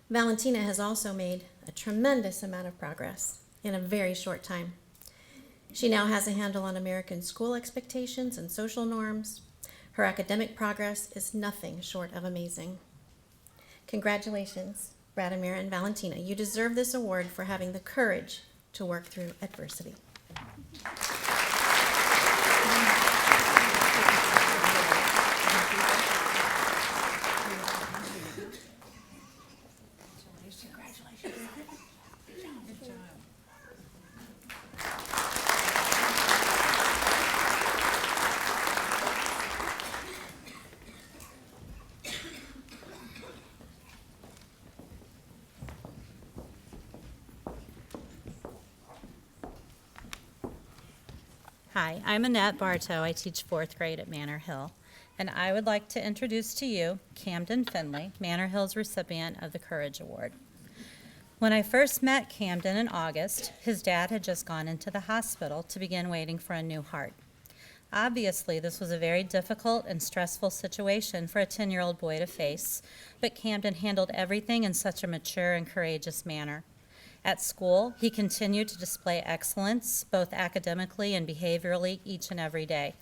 Valentina has also made a tremendous amount of progress in a very short time. She now has a handle on American school expectations and social norms. Her academic progress is nothing short of amazing. Congratulations, Bradimir and Valentina. You deserve this award for having the courage to work through adversity. Hi, I'm Annette Bartow. I teach fourth grade at Manor Hill, and I would like to introduce to you Camden Finley, Manor Hill's recipient of the Courage Award. When I first met Camden in August, his dad had just gone into the hospital to begin waiting for a new heart. Obviously, this was a very difficult and stressful situation for a 10-year-old boy to face, but Camden handled everything in such a mature and courageous manner. At school, he continued to display excellence, both academically and behaviorally, each and every day.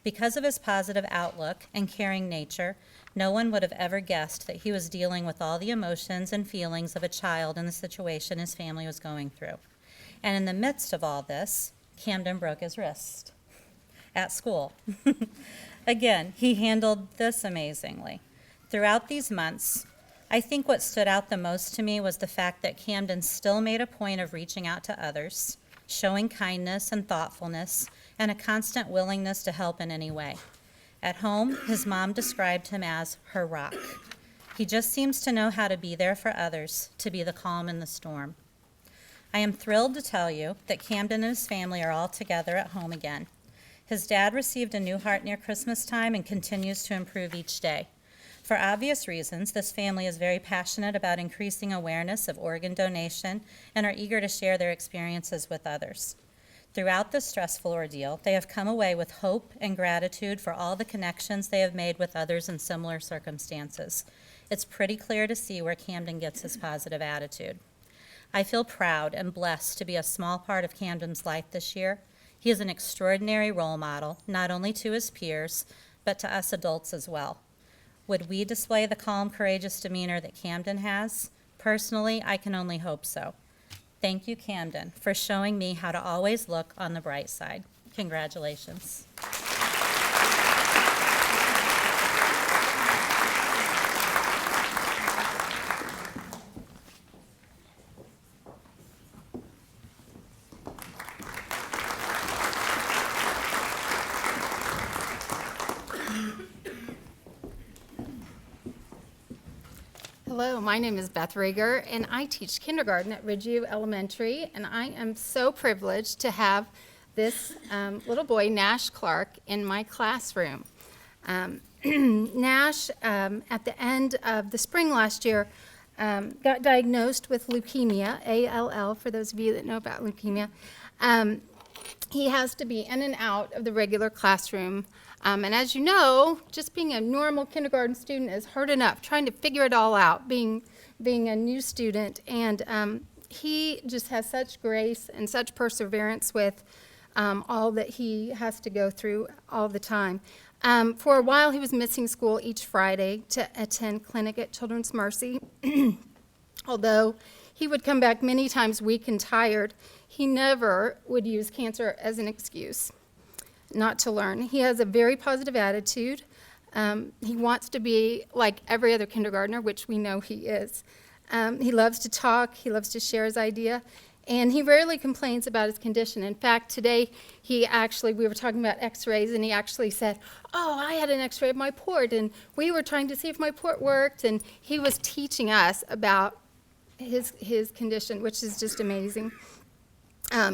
Because of his positive outlook and caring nature, no one would have ever guessed that he was dealing with all the emotions and feelings of a child in the situation his family was going through. And in the midst of all this, Camden broke his wrist at school. Again, he handled this amazingly. Throughout these months, I think what stood out the most to me was the fact that Camden still made a point of reaching out to others, showing kindness and thoughtfulness, and a constant willingness to help in any way. At home, his mom described him as her rock. He just seems to know how to be there for others, to be the calm in the storm. I am thrilled to tell you that Camden and his family are all together at home again. His dad received a new heart near Christmas time and continues to improve each day. For obvious reasons, this family is very passionate about increasing awareness of organ donation and are eager to share their experiences with others. Throughout this stressful ordeal, they have come away with hope and gratitude for all the connections they have made with others in similar circumstances. It's pretty clear to see where Camden gets his positive attitude. I feel proud and blessed to be a small part of Camden's life this year. He is an extraordinary role model, not only to his peers, but to us adults as well. Would we display the calm, courageous demeanor that Camden has? Personally, I can only hope so. Thank you, Camden, for showing me how to always look on the bright side. Congratulations. Hello, my name is Beth Rieger, and I teach kindergarten at Ridgeview Elementary, and I am so privileged to have this little boy, Nash Clark, in my classroom. Nash, at the end of the spring last year, got diagnosed with leukemia, ALL, for those of you that know about leukemia. He has to be in and out of the regular classroom. And as you know, just being a normal kindergarten student is hard enough, trying to figure it all out, being a new student. And he just has such grace and such perseverance with all that he has to go through all the time. For a while, he was missing school each Friday to attend clinic at Children's Mercy. Although he would come back many times weak and tired, he never would use cancer as an excuse not to learn. He has a very positive attitude. He wants to be like every other kindergartner, which we know he is. He loves to talk, he loves to share his idea, and he rarely complains about his condition. In fact, today we were talking about x-rays, and he actually said, "Oh, I had an x-ray of my port, and we were trying to see if my port worked," and he was teaching us about his condition, which is just amazing.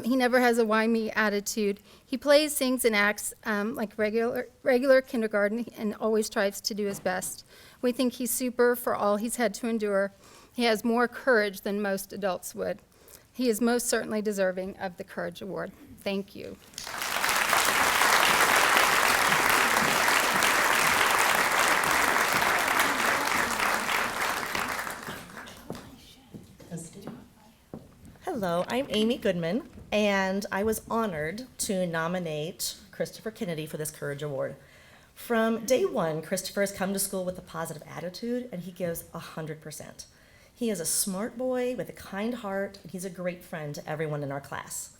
He never has a why me attitude. He plays, sings, and acts like regular kindergarten and always tries to do his best. We think he's super for all he's had to endure. He has more courage than most adults would. He is most certainly deserving of the Courage Award. Thank you. Hello, I'm Amy Goodman, and I was honored to nominate Christopher Kennedy for this Courage Award. From day one, Christopher has come to school with a positive attitude, and he gives 100%. He is a smart boy with a kind heart, and he's a great friend to everyone in our class.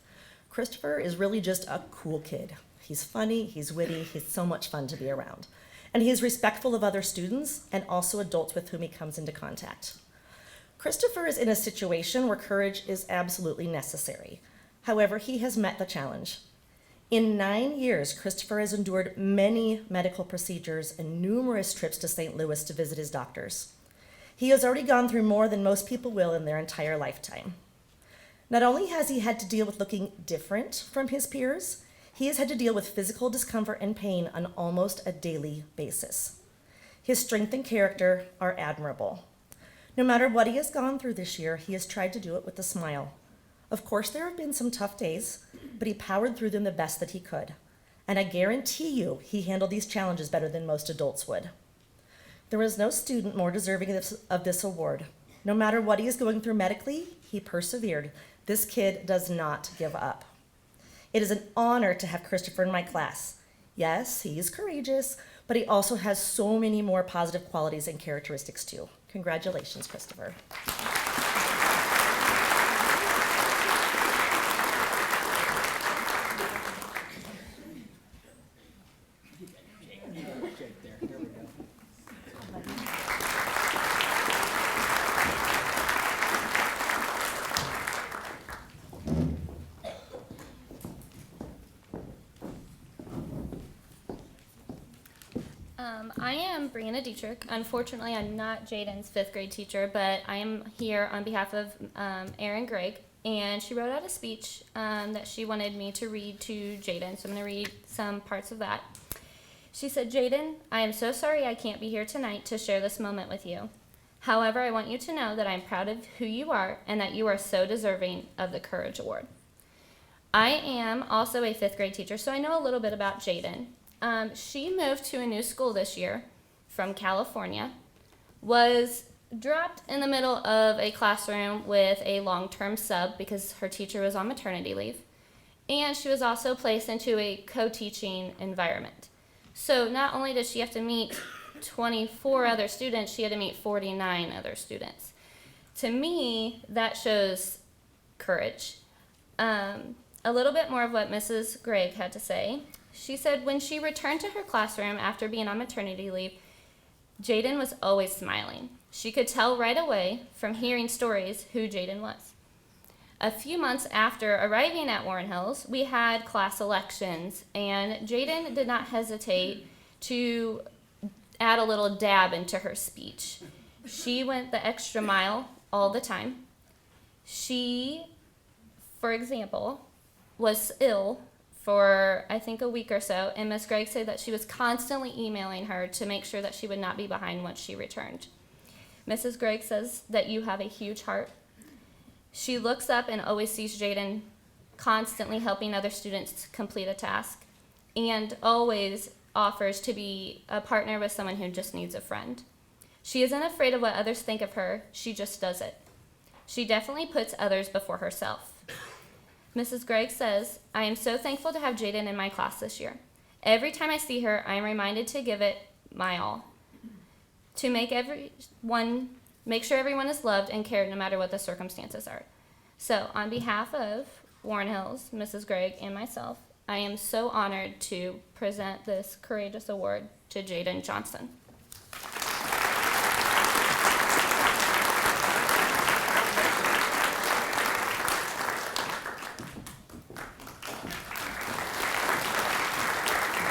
Christopher is really just a cool kid. He's funny, he's witty, he's so much fun to be around. And he is respectful of other students and also adults with whom he comes into contact. Christopher is in a situation where courage is absolutely necessary. However, he has met the challenge. In 9 years, Christopher has endured many medical procedures and numerous trips to St. Louis to visit his doctors. He has already gone through more than most people will in their entire lifetime. Not only has he had to deal with looking different from his peers, he has had to deal with physical discomfort and pain on almost a daily basis. His strength and character are admirable. No matter what he has gone through this year, he has tried to do it with a smile. Of course, there have been some tough days, but he powered through them the best that he could. And I guarantee you, he handled these challenges better than most adults would. There is no student more deserving of this award. No matter what he is going through medically, he persevered. This kid does not give up. It is an honor to have Christopher in my class. Yes, he is courageous, but he also has so many more positive qualities and characteristics too. Congratulations, Christopher. I am Brianna Dietrich. Unfortunately, I'm not Jaden's 5th grade teacher, but I am here on behalf of Erin Gregg, and she wrote out a speech that she wanted me to read to Jaden, so I'm going to read some parts of that. She said, Jaden, I am so sorry I can't be here tonight to share this moment with you. However, I want you to know that I'm proud of who you are and that you are so deserving of the Courage Award. I am also a 5th grade teacher, so I know a little bit about Jaden. She moved to a new school this year from California, was dropped in the middle of a classroom with a long-term sub because her teacher was on maternity leave, and she was also placed into a co-teaching environment. So not only did she have to meet 24 other students, she had to meet 49 other students. To me, that shows courage. A little bit more of what Mrs. Gregg had to say. She said when she returned to her classroom after being on maternity leave, Jaden was always smiling. She could tell right away from hearing stories who Jaden was. A few months after arriving at Warren Hills, we had class elections, and Jaden did not hesitate to add a little dab into her speech. She went the extra mile all the time. She, for example, was ill for I think a week or so, and Miss Gregg said that she was constantly emailing her to make sure that she would not be behind once she returned. Mrs. Gregg says that you have a huge heart. She looks up and always sees Jaden constantly helping other students complete a task, and always offers to be a partner with someone who just needs a friend. She isn't afraid of what others think of her, she just does it. She definitely puts others before herself. Mrs. Gregg says, I am so thankful to have Jaden in my class this year. Every time I see her, I am reminded to give it my all. To make sure everyone is loved and cared no matter what the circumstances are. So on behalf of Warren Hills, Mrs. Gregg, and myself, I am so honored to present this Courageous Award to Jaden Johnson.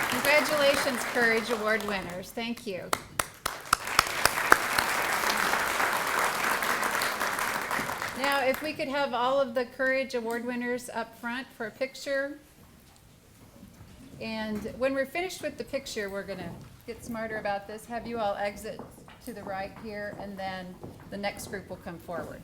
Congratulations, Courage Award winners. Thank you. Now, if we could have all of the Courage Award winners up front for a picture. And when we're finished with the picture, we're going to get smarter about this. Have you all exit to the right here, and then the next group will come forward.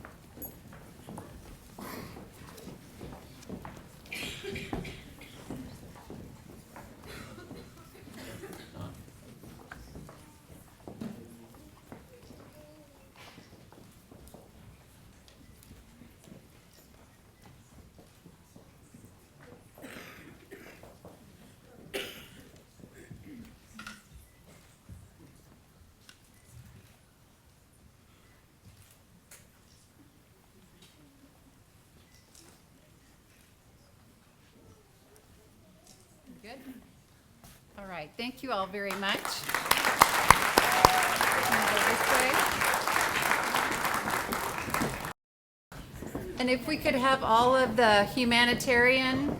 Good. All right. Thank you all very much. And if we could have all of the Humanitarian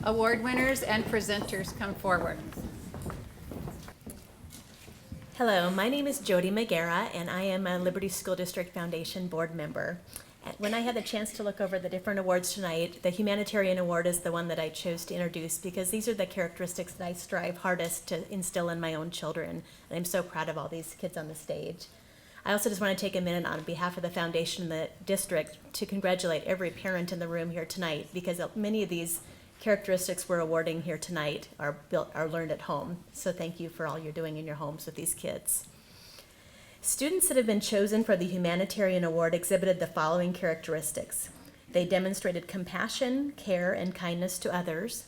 Award winners and presenters come forward. Hello, my name is Jody Magera, and I am a Liberty School District Foundation board member. When I had the chance to look over the different awards tonight, the Humanitarian Award is the one that I chose to introduce because these are the characteristics that I strive hardest to instill in my own children. And I'm so proud of all these kids on the stage. I also just want to take a minute on behalf of the foundation and the district to congratulate every parent in the room here tonight, because many of these characteristics we're awarding here tonight are learned at home. So thank you for all you're doing in your homes with these kids. Students that have been chosen for the Humanitarian Award exhibited the following characteristics. They demonstrated compassion, care, and kindness to others.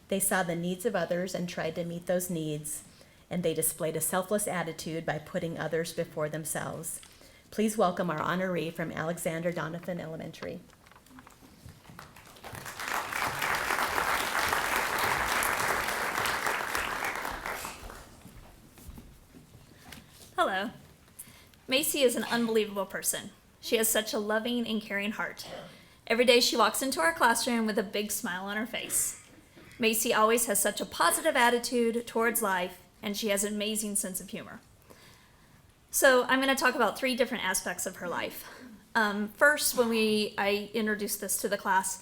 They saw the needs of others and tried to meet those needs. And they displayed a selfless attitude by putting others before themselves. Please welcome our honoree from Alexander Doniphan Elementary. Hello. Macy is an unbelievable person. She has such a loving and caring heart. Every day she walks into our classroom with a big smile on her face. Macy always has such a positive attitude towards life, and she has an amazing sense of humor. So I'm going to talk about 3 different aspects of her life. First, when I introduced this to the class,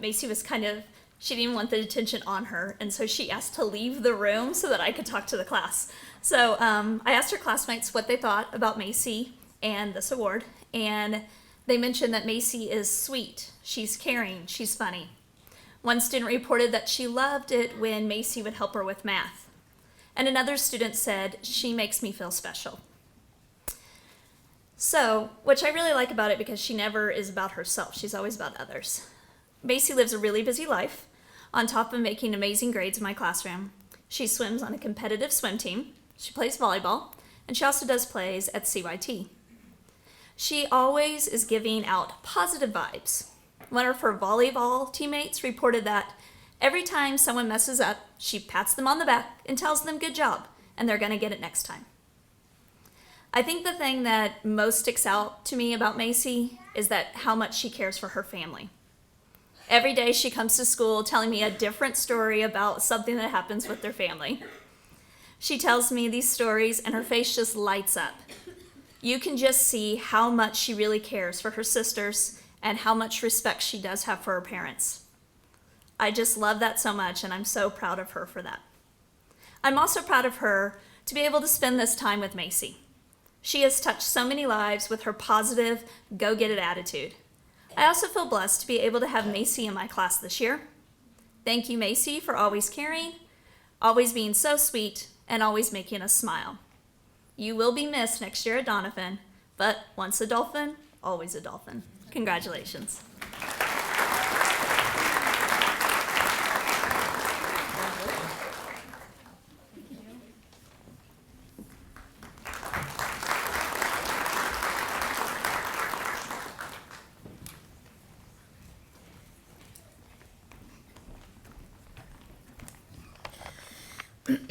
Macy was kind of She didn't want the attention on her, and so she asked to leave the room so that I could talk to the class. So I asked her classmates what they thought about Macy and this award, and they mentioned that Macy is sweet, she's caring, she's funny. One student reported that she loved it when Macy would help her with math. And another student said, she makes me feel special. So, which I really like about it because she never is about herself, she's always about others. Macy lives a really busy life. On top of making amazing grades in my classroom, she swims on a competitive swim team, she plays volleyball, and she also does plays at CYT. She always is giving out positive vibes. One of her volleyball teammates reported that every time someone messes up, she pats them on the back and tells them good job, and they're gonna get it next time. I think the thing that most sticks out to me about Macy is that how much she cares for her family. Every day she comes to school telling me a different story about something that happens with their family. She tells me these stories and her face just lights up. You can just see how much she really cares for her sisters and how much respect she does have for her parents. I just love that so much, and I'm so proud of her for that. I'm also proud of her to be able to spend this time with Macy. She has touched so many lives with her positive, go-get-it attitude. I also feel blessed to be able to have Macy in my class this year. Thank you, Macy, for always caring, always being so sweet, and always making us smile. You will be missed next year at Donovan, but once a dolphin, always a dolphin. Congratulations.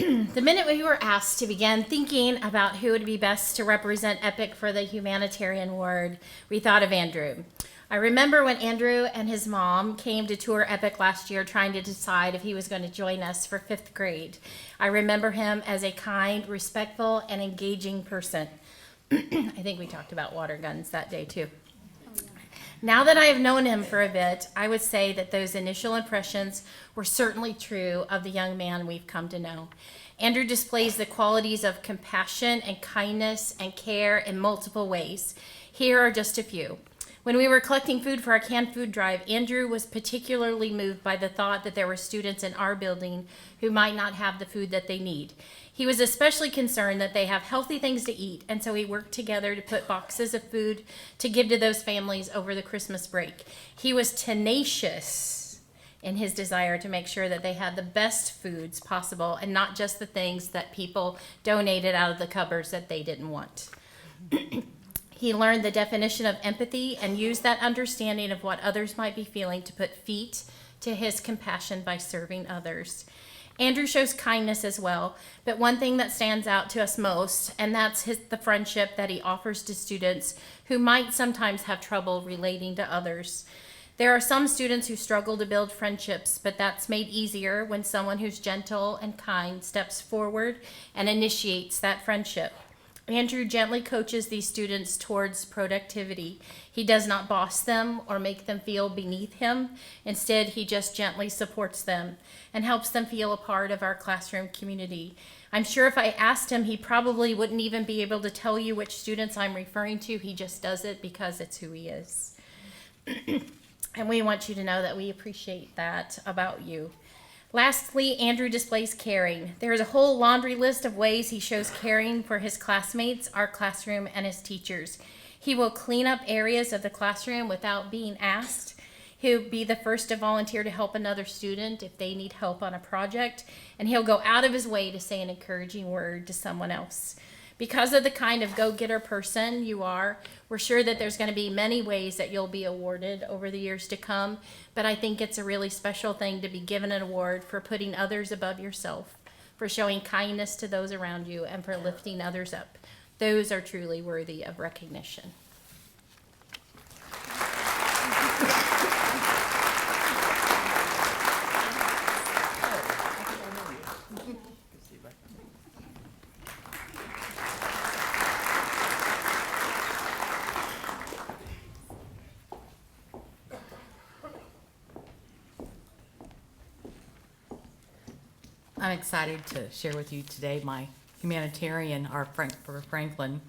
The minute we were asked to begin thinking about who would be best to represent EPIC for the Humanitarian Award, we thought of Andrew. I remember when Andrew and his mom came to tour EPIC last year trying to decide if he was going to join us for 5th grade. I remember him as a kind, respectful, and engaging person. I think we talked about water guns that day too. Now that I have known him for a bit, I would say that those initial impressions were certainly true of the young man we've come to know. Andrew displays the qualities of compassion and kindness and care in multiple ways. Here are just a few. When we were collecting food for our canned food drive, Andrew was particularly moved by the thought that there were students in our building who might not have the food that they need. He was especially concerned that they have healthy things to eat, and so we worked together to put boxes of food to give to those families over the Christmas break. He was tenacious in his desire to make sure that they had the best foods possible and not just the things that people donated out of the cupboards that they didn't want. He learned the definition of empathy and used that understanding of what others might be feeling to put feet to his compassion by serving others. Andrew shows kindness as well, but one thing that stands out to us most, and that's the friendship that he offers to students who might sometimes have trouble relating to others. There are some students who struggle to build friendships, but that's made easier when someone who's gentle and kind steps forward and initiates that friendship. Andrew gently coaches these students towards productivity. He does not boss them or make them feel beneath him. Instead, he just gently supports them and helps them feel a part of our classroom community. I'm sure if I asked him, he probably wouldn't even be able to tell you which students I'm referring to. He just does it because it's who he is. And we want you to know that we appreciate that about you. Lastly, Andrew displays caring. There is a whole laundry list of ways he shows caring for his classmates, our classroom, and his teachers. He will clean up areas of the classroom without being asked. He'll be the first to volunteer to help another student if they need help on a project, and he'll go out of his way to say an encouraging word to someone else. Because of the kind of go-getter person you are, we're sure that there's going to be many ways that you'll be awarded over the years to come, but I think it's a really special thing to be given an award for putting others above yourself, for showing kindness to those around you, and for lifting others up. Those are truly worthy of recognition. I'm excited to share with you today my Humanitarian, for Franklin.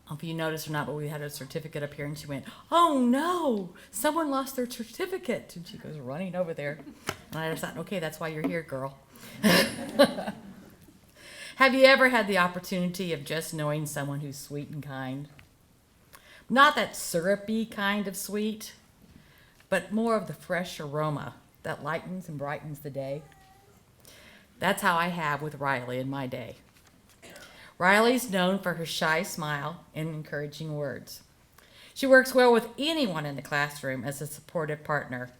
I don't know if you noticed or not, but we had a certificate up here, and she went, "Oh no, someone lost their certificate." And she goes running over there. And I just thought, okay, that's why you're here, girl. Have you ever had the opportunity of just knowing someone who's sweet and kind? Not that syrupy kind of sweet, but more of the fresh aroma that lightens and brightens the day. That's how I have with Riley in my day. Riley's known for her shy smile and encouraging words. She works well with anyone in the classroom as a supportive partner.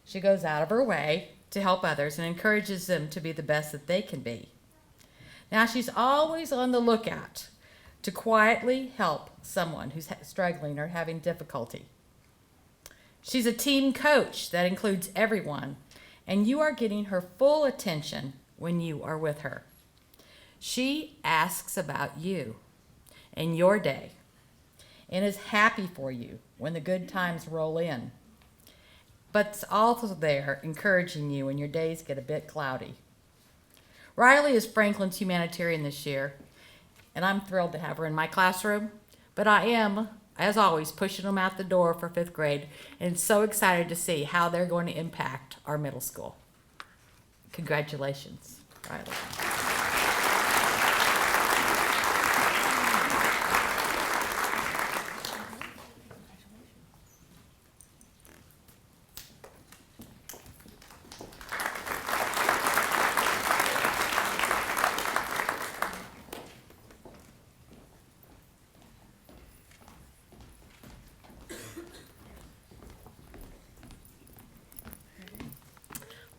She goes out of her way to help others and encourages them to be the best that they can be. Now, she's always on the lookout to quietly help someone who's struggling or having difficulty. She's a team coach that includes everyone, and you are getting her full attention when you are with her. She asks about you and your day and is happy for you when the good times roll in, but's also there encouraging you when your days get a bit cloudy. Riley is Franklin's Humanitarian this year, and I'm thrilled to have her in my classroom, but I am, as always, pushing them out the door for 5th grade and so excited to see how they're going to impact our middle school. Congratulations, Riley.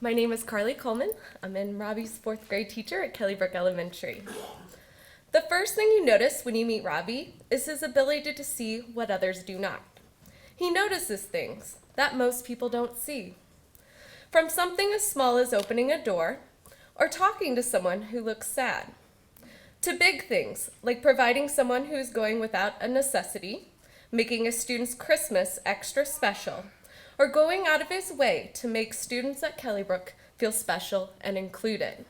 My name is Carly Coleman. I'm in Robbie's 4th grade teacher at Kellybrook Elementary. The first thing you notice when you meet Robbie is his ability to see what others do not. He notices things that most people don't see. From something as small as opening a door or talking to someone who looks sad, to big things like providing someone who is going without a necessity, making a student's Christmas extra special, or going out of his way to make students at Kellybrook feel special and included.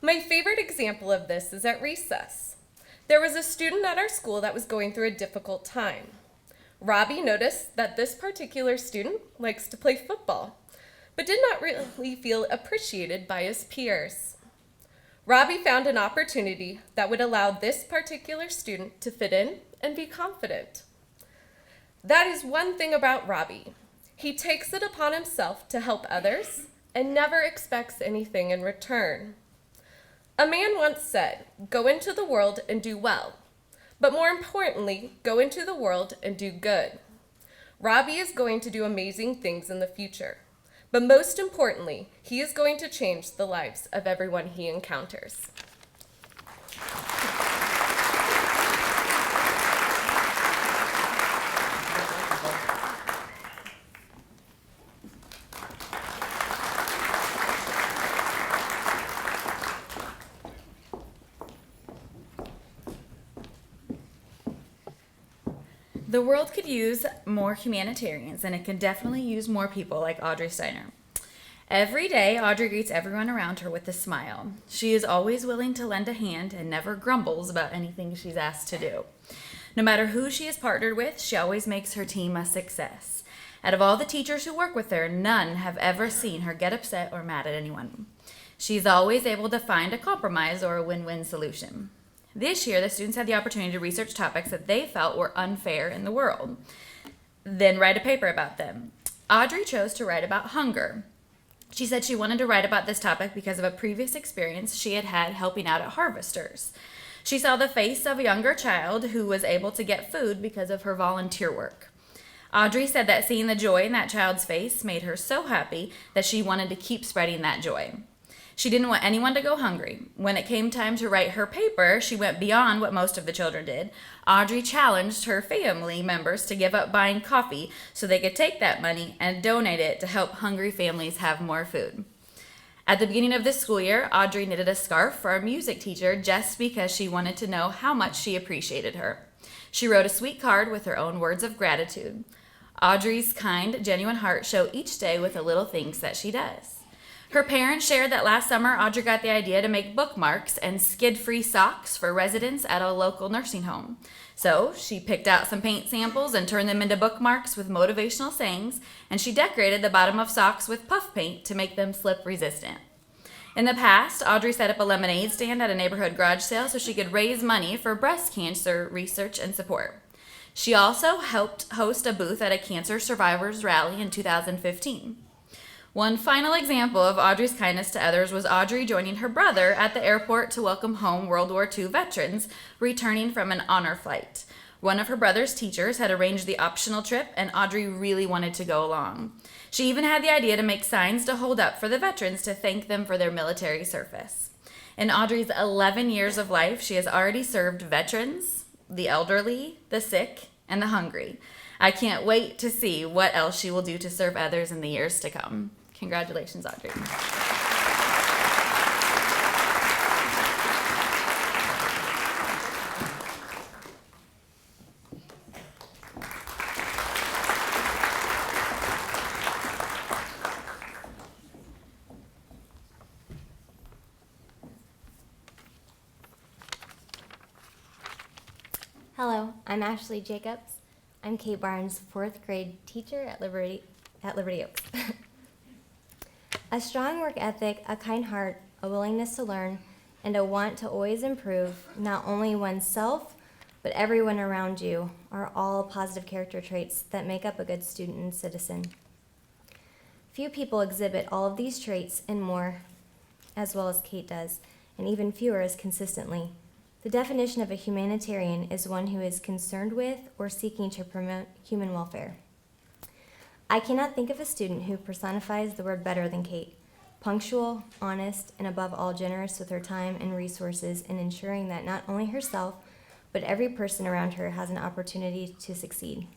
My favorite example of this is at recess. There was a student at our school that was going through a difficult time. Robbie noticed that this particular student likes to play football, but did not really feel appreciated by his peers. Robbie found an opportunity that would allow this particular student to fit in and be confident. That is one thing about Robbie. He takes it upon himself to help others and never expects anything in return. A man once said, "Go into the world and do well, but more importantly, go into the world and do good." Robbie is going to do amazing things in the future, but most importantly, he is going to change the lives of everyone he encounters. The world could use more humanitarians, and it can definitely use more people like Audrey Steiner. Every day, Audrey greets everyone around her with a smile. She is always willing to lend a hand and never grumbles about anything she's asked to do. No matter who she is partnered with, she always makes her team a success. Out of all the teachers who work with her, none have ever seen her get upset or mad at anyone. She's always able to find a compromise or a win-win solution. This year, the students had the opportunity to research topics that they felt were unfair in the world, then write a paper about them. Audrey chose to write about hunger. She said she wanted to write about this topic because of a previous experience she had had helping out at Harvesters. She saw the face of a younger child who was able to get food because of her volunteer work. Audrey said that seeing the joy in that child's face made her so happy that she wanted to keep spreading that joy. She didn't want anyone to go hungry. When it came time to write her paper, she went beyond what most of the children did. Audrey challenged her family members to give up buying coffee so they could take that money and donate it to help hungry families have more food. At the beginning of this school year, Audrey knitted a scarf for our music teacher just because she wanted to know how much she appreciated her. She wrote a sweet card with her own words of gratitude. Audrey's kind, genuine heart shows each day with the little things that she does. Her parents shared that last summer, Audrey got the idea to make bookmarks and skid-free socks for residents at a local nursing home. So she picked out some paint samples and turned them into bookmarks with motivational sayings, and she decorated the bottom of socks with puff paint to make them slip resistant. In the past, Audrey set up a lemonade stand at a neighborhood garage sale so she could raise money for breast cancer research and support. She also helped host a booth at a cancer survivors rally in 2015. One final example of Audrey's kindness to others was Audrey joining her brother at the airport to welcome home World War II veterans returning from an honor flight. One of her brother's teachers had arranged the optional trip, and Audrey really wanted to go along. She even had the idea to make signs to hold up for the veterans to thank them for their military service. In Audrey's 11 years of life, she has already served veterans, the elderly, the sick, and the hungry. I can't wait to see what else she will do to serve others in the years to come. Congratulations, Audrey. Hello, I'm Ashley Jacobs. I'm Kate Barnes, 4th grade teacher at Liberty Oaks. A strong work ethic, a kind heart, a willingness to learn, and a want to always improve not only oneself, but everyone around you are all positive character traits that make up a good student and citizen. Few people exhibit all of these traits and more as well as Kate does, and even fewer as consistently. The definition of a humanitarian is one who is concerned with or seeking to promote human welfare. I cannot think of a student who personifies the word better than Kate. Punctual, honest, and above all generous with her time and resources in ensuring that not only herself, but every person around her has an opportunity to succeed.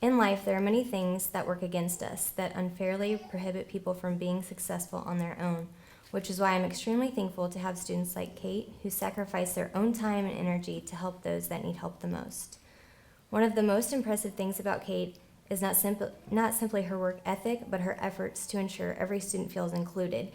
In life, there are many things that work against us that unfairly prohibit people from being successful on their own, which is why I'm extremely thankful to have students like Kate who sacrifice their own time and energy to help those that need help the most. One of the most impressive things about Kate is not simply her work ethic, but her efforts to ensure every student feels included.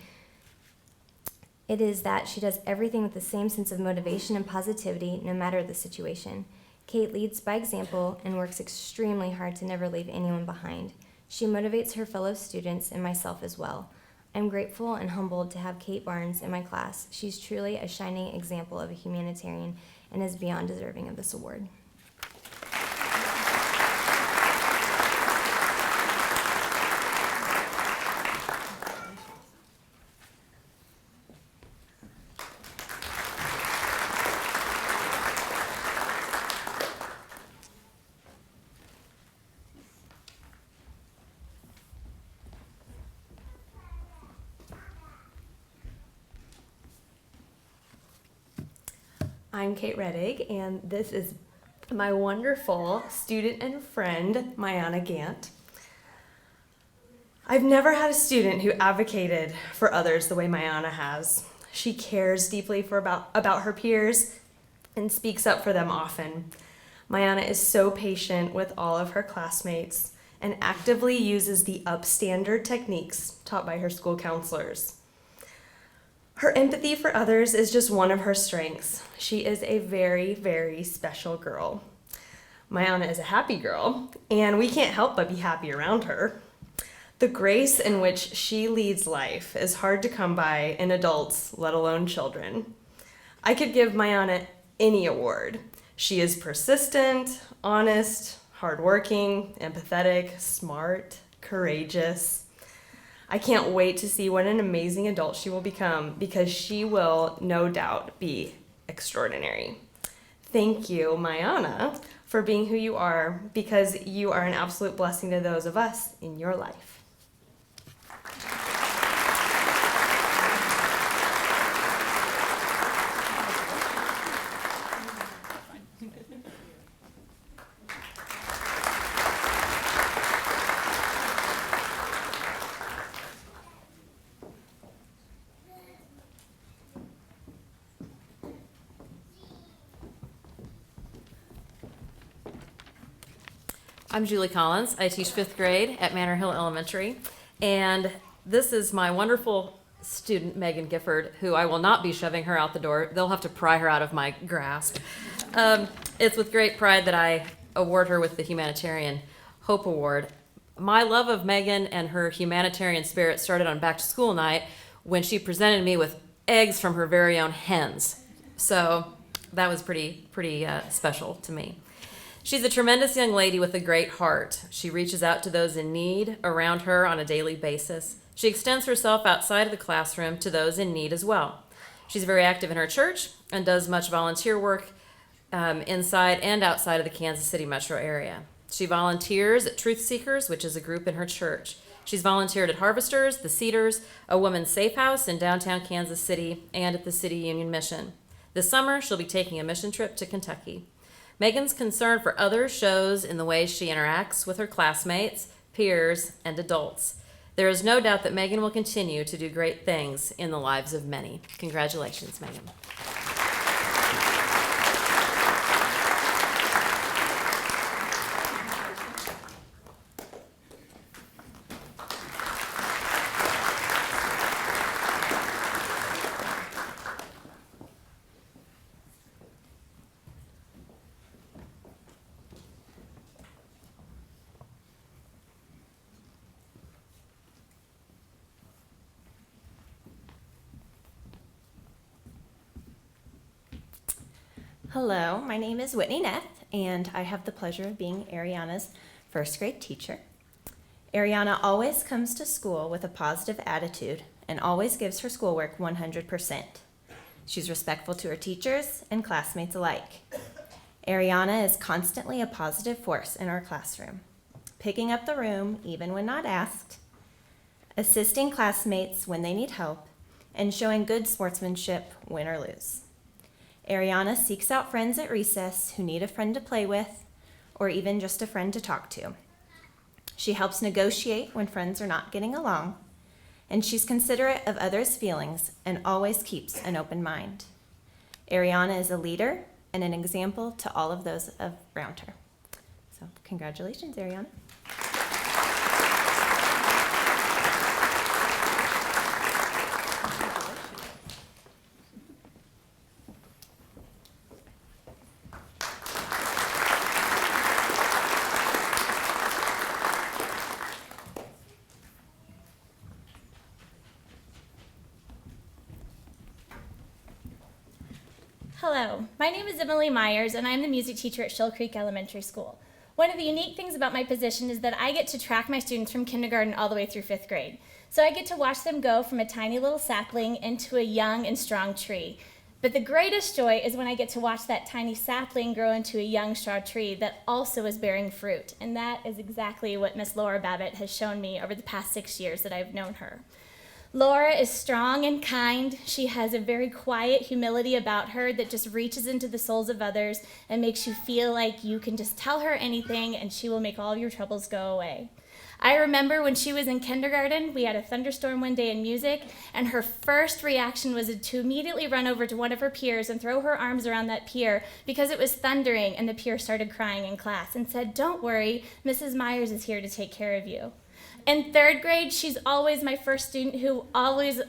It is that she does everything with the same sense of motivation and positivity, no matter the situation. Kate leads by example and works extremely hard to never leave anyone behind. She motivates her fellow students and myself as well. I'm grateful and humbled to have Kate Barnes in my class. She's truly a shining example of a humanitarian and is beyond deserving of this award. I'm Kate Reddig, and this is my wonderful student and friend, Mayana Gant. I've never had a student who advocated for others the way Mayana has. She cares deeply about her peers and speaks up for them often. Mayana is so patient with all of her classmates and actively uses the upstander techniques taught by her school counselors. Her empathy for others is just one of her strengths. She is a very, very special girl. Mayana is a happy girl, and we can't help but be happy around her. The grace in which she leads life is hard to come by in adults, let alone children. I could give Mayana any award. She is persistent, honest, hardworking, empathetic, smart, courageous. I can't wait to see what an amazing adult she will become because she will, no doubt, be extraordinary. Thank you, Mayana, for being who you are because you are an absolute blessing to those of us in your life. I'm Julie Collins. I teach 5th grade at Manor Hill Elementary. And this is my wonderful student, Megan Gifford, who I will not be shoving her out the door. They'll have to pry her out of my grasp. It's with great pride that I award her with the Humanitarian Hope Award. My love of Megan and her humanitarian spirit started on back to school night when she presented me with eggs from her very own hens. So that was pretty special to me. She's a tremendous young lady with a great heart. She reaches out to those in need around her on a daily basis. She extends herself outside of the classroom to those in need as well. She's very active in her church and does much volunteer work inside and outside of the Kansas City metro area. She volunteers at Truth Seekers, which is a group in her church. She's volunteered at Harvesters, the Cedars, a woman's safe house in downtown Kansas City, and at the City Union Mission. This summer, she'll be taking a mission trip to Kentucky. Megan's concern for others shows in the way she interacts with her classmates, peers, and adults. There is no doubt that Megan will continue to do great things in the lives of many. Congratulations, Megan. Hello, my name is Whitney Neth, and I have the pleasure of being Ariana's first grade teacher. Ariana always comes to school with a positive attitude and always gives her schoolwork 100%. She's respectful to her teachers and classmates alike. Ariana is constantly a positive force in our classroom, picking up the room even when not asked, assisting classmates when they need help, and showing good sportsmanship, win or lose. Ariana seeks out friends at recess who need a friend to play with, or even just a friend to talk to. She helps negotiate when friends are not getting along, and she's considerate of others' feelings and always keeps an open mind. Ariana is a leader and an example to all of those around her. So, congratulations, Ariana. Hello, my name is Emily Myers, and I'm the music teacher at Shell Creek Elementary School. One of the unique things about my position is that I get to track my students from kindergarten all the way through 5th grade. So I get to watch them go from a tiny little sapling into a young and strong tree. But the greatest joy is when I get to watch that tiny sapling grow into a young, strong tree that also is bearing fruit. And that is exactly what Miss Laura Babbitt has shown me over the past 6 years that I've known her. Laura is strong and kind. She has a very quiet humility about her that just reaches into the souls of others and makes you feel like you can just tell her anything and she will make all of your troubles go away. I remember when she was in kindergarten, we had a thunderstorm one day in music, and her first reaction was to immediately run over to one of her peers and throw her arms around that peer because it was thundering, and the peer started crying in class and said, "Don't worry, Mrs. Myers is here to take care of you." In 3rd grade, she's always my first student who always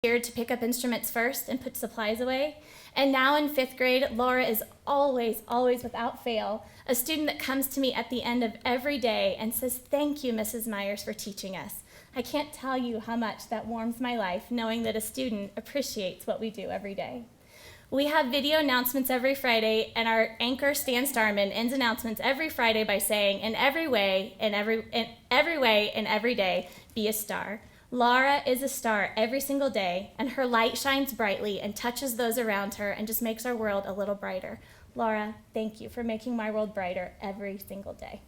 here to pick up instruments first and put supplies away. And now in 5th grade, Laura is always without fail, a student that comes to me at the end of every day and says, "Thank you, Mrs. Myers, for teaching us." I can't tell you how much that warms my life, knowing that a student appreciates what we do every day. We have video announcements every Friday, and our anchor, Stan Starman, ends announcements every Friday by saying, "In every way, in every day, be a star." Laura is a star every single day, and her light shines brightly and touches those around her and just makes our world a little brighter. Laura, thank you for making my world brighter every single day.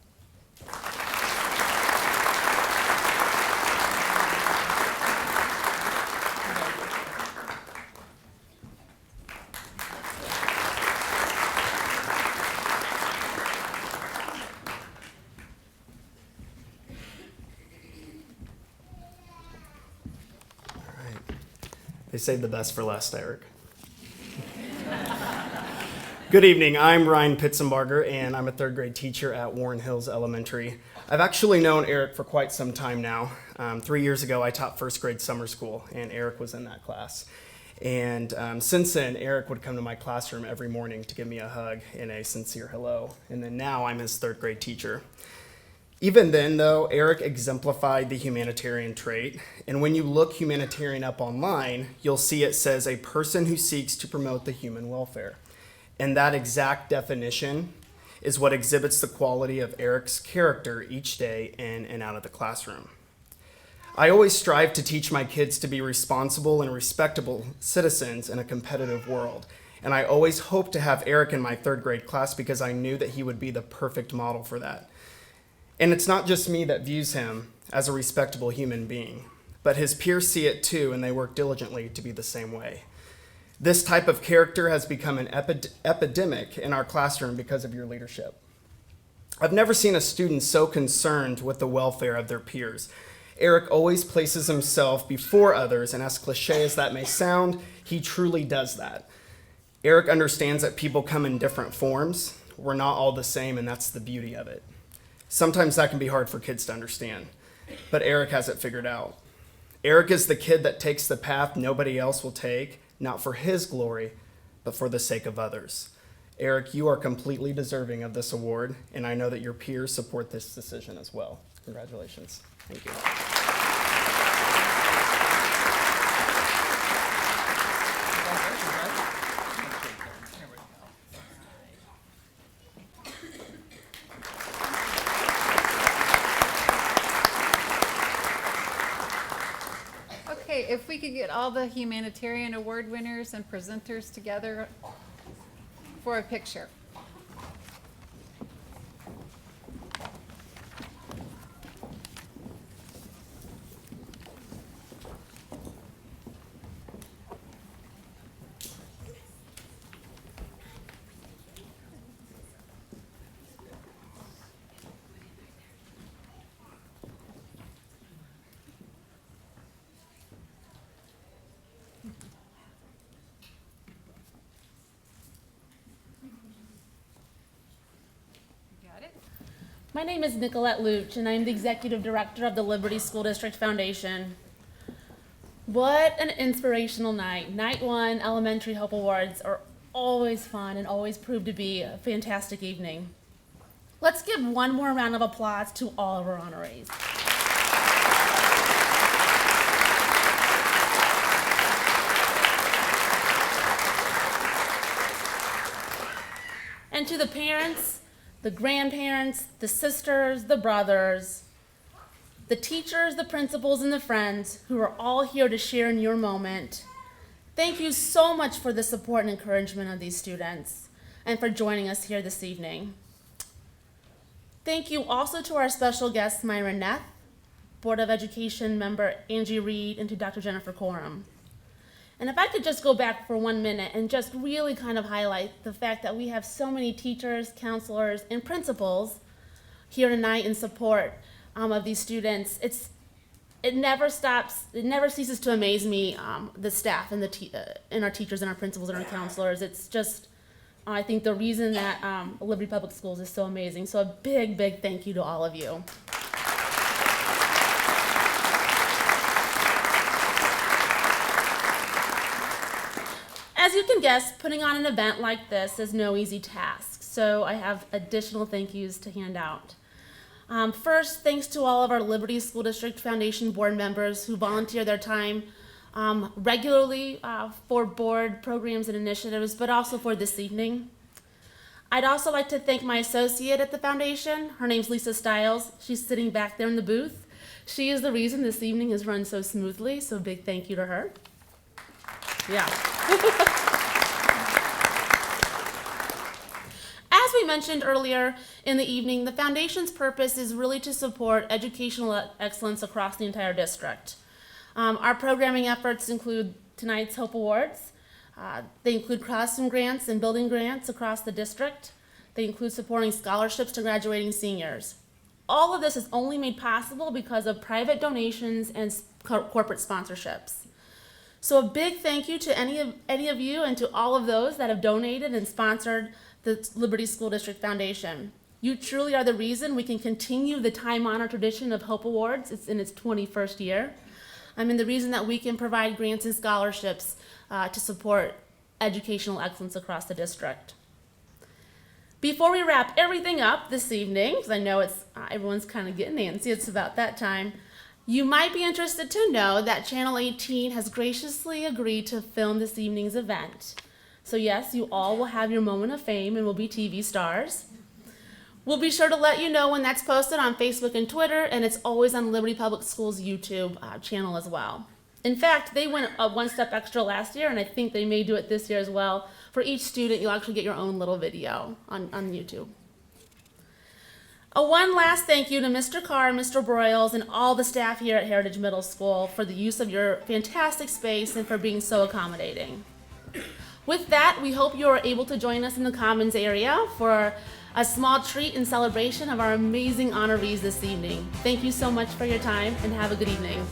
They saved the best for last, Eric. Good evening. I'm Ryan Pitzenbarger, and I'm a 3rd grade teacher at Warren Hills Elementary. I've actually known Eric for quite some time now. 3 years ago, I taught first grade summer school, and Eric was in that class. And since then, Eric would come to my classroom every morning to give me a hug and a sincere hello. And then now I'm his third grade teacher. Even then, though, Eric exemplified the humanitarian trait. And when you look humanitarian up online, you'll see it says a person who seeks to promote the human welfare. And that exact definition is what exhibits the quality of Eric's character each day in and out of the classroom. I always strive to teach my kids to be responsible and respectable citizens in a competitive world. And I always hoped to have Eric in my third grade class because I knew that he would be the perfect model for that. And it's not just me that views him as a respectable human being, but his peers see it too, and they work diligently to be the same way. This type of character has become an epidemic in our classroom because of your leadership. I've never seen a student so concerned with the welfare of their peers. Eric always places himself before others, and as cliche as that may sound, he truly does that. Eric understands that people come in different forms. We're not all the same, and that's the beauty of it. Sometimes that can be hard for kids to understand, but Eric has it figured out. Eric is the kid that takes the path nobody else will take, not for his glory, but for the sake of others. Eric, you are completely deserving of this award, and I know that your peers support this decision as well. Congratulations. Thank you. Okay, if we could get all the Humanitarian Award winners and presenters together for a picture. My name is Nicolette Luch, and I'm the Executive Director of the Liberty School District Foundation. What an inspirational night. Night 1 Elementary Hope Awards are always fun and always prove to be a fantastic evening. Let's give one more round of applause to all of our honorees. And to the parents, the grandparents, the sisters, the brothers, the teachers, the principals, and the friends who are all here to share in your moment. Thank you so much for the support and encouragement of these students and for joining us here this evening. Thank you also to our special guests, Myra Neff, Board of Education member Angie Reed, and to Dr. Jennifer Coram. And if I could just go back for 1 minute and just really kind of highlight the fact that we have so many teachers, counselors, and principals here tonight in support of these students. It never ceases to amaze me, the staff and and our teachers and our principals and our counselors. It's just, I think, the reason that Liberty Public Schools is so amazing. So a big, big thank you to all of you. As you can guess, putting on an event like this is no easy task, so I have additional thank yous to hand out. First, thanks to all of our Liberty School District Foundation board members who volunteer their time regularly for board programs and initiatives, but also for this evening. I'd also like to thank my associate at the foundation. Her name's Lisa Stiles. She's sitting back there in the booth. She is the reason this evening has run so smoothly, so big thank you to her. Yeah. As we mentioned earlier in the evening, the foundation's purpose is really to support educational excellence across the entire district. Our programming efforts include tonight's Hope Awards. They include classroom grants and building grants across the district. They include supporting scholarships to graduating seniors. All of this is only made possible because of private donations and corporate sponsorships. So a big thank you to any of you and to all of those that have donated and sponsored the Liberty School District Foundation. You truly are the reason we can continue the time-honored tradition of Hope Awards. It's in its 21st year. And the reason that we can provide grants and scholarships to support educational excellence across the district. Before we wrap everything up this evening, because I know it's everyone's kind of getting antsy, it's about that time, you might be interested to know that Channel 18 has graciously agreed to film this evening's event. So yes, you all will have your moment of fame and will be TV stars. We'll be sure to let you know when that's posted on Facebook and Twitter, and it's always on Liberty Public Schools' YouTube channel as well. In fact, they went one step extra last year, and I think they may do it this year as well. For each student, you'll actually get your own little video on YouTube. One last thank you to Mr. Carr, Mr. Broyles, and all the staff here at Heritage Middle School for the use of your fantastic space and for being so accommodating. With that, we hope you are able to join us in the Commons area for a small treat in celebration of our amazing honorees this evening. Thank you so much for your time, and have a good evening.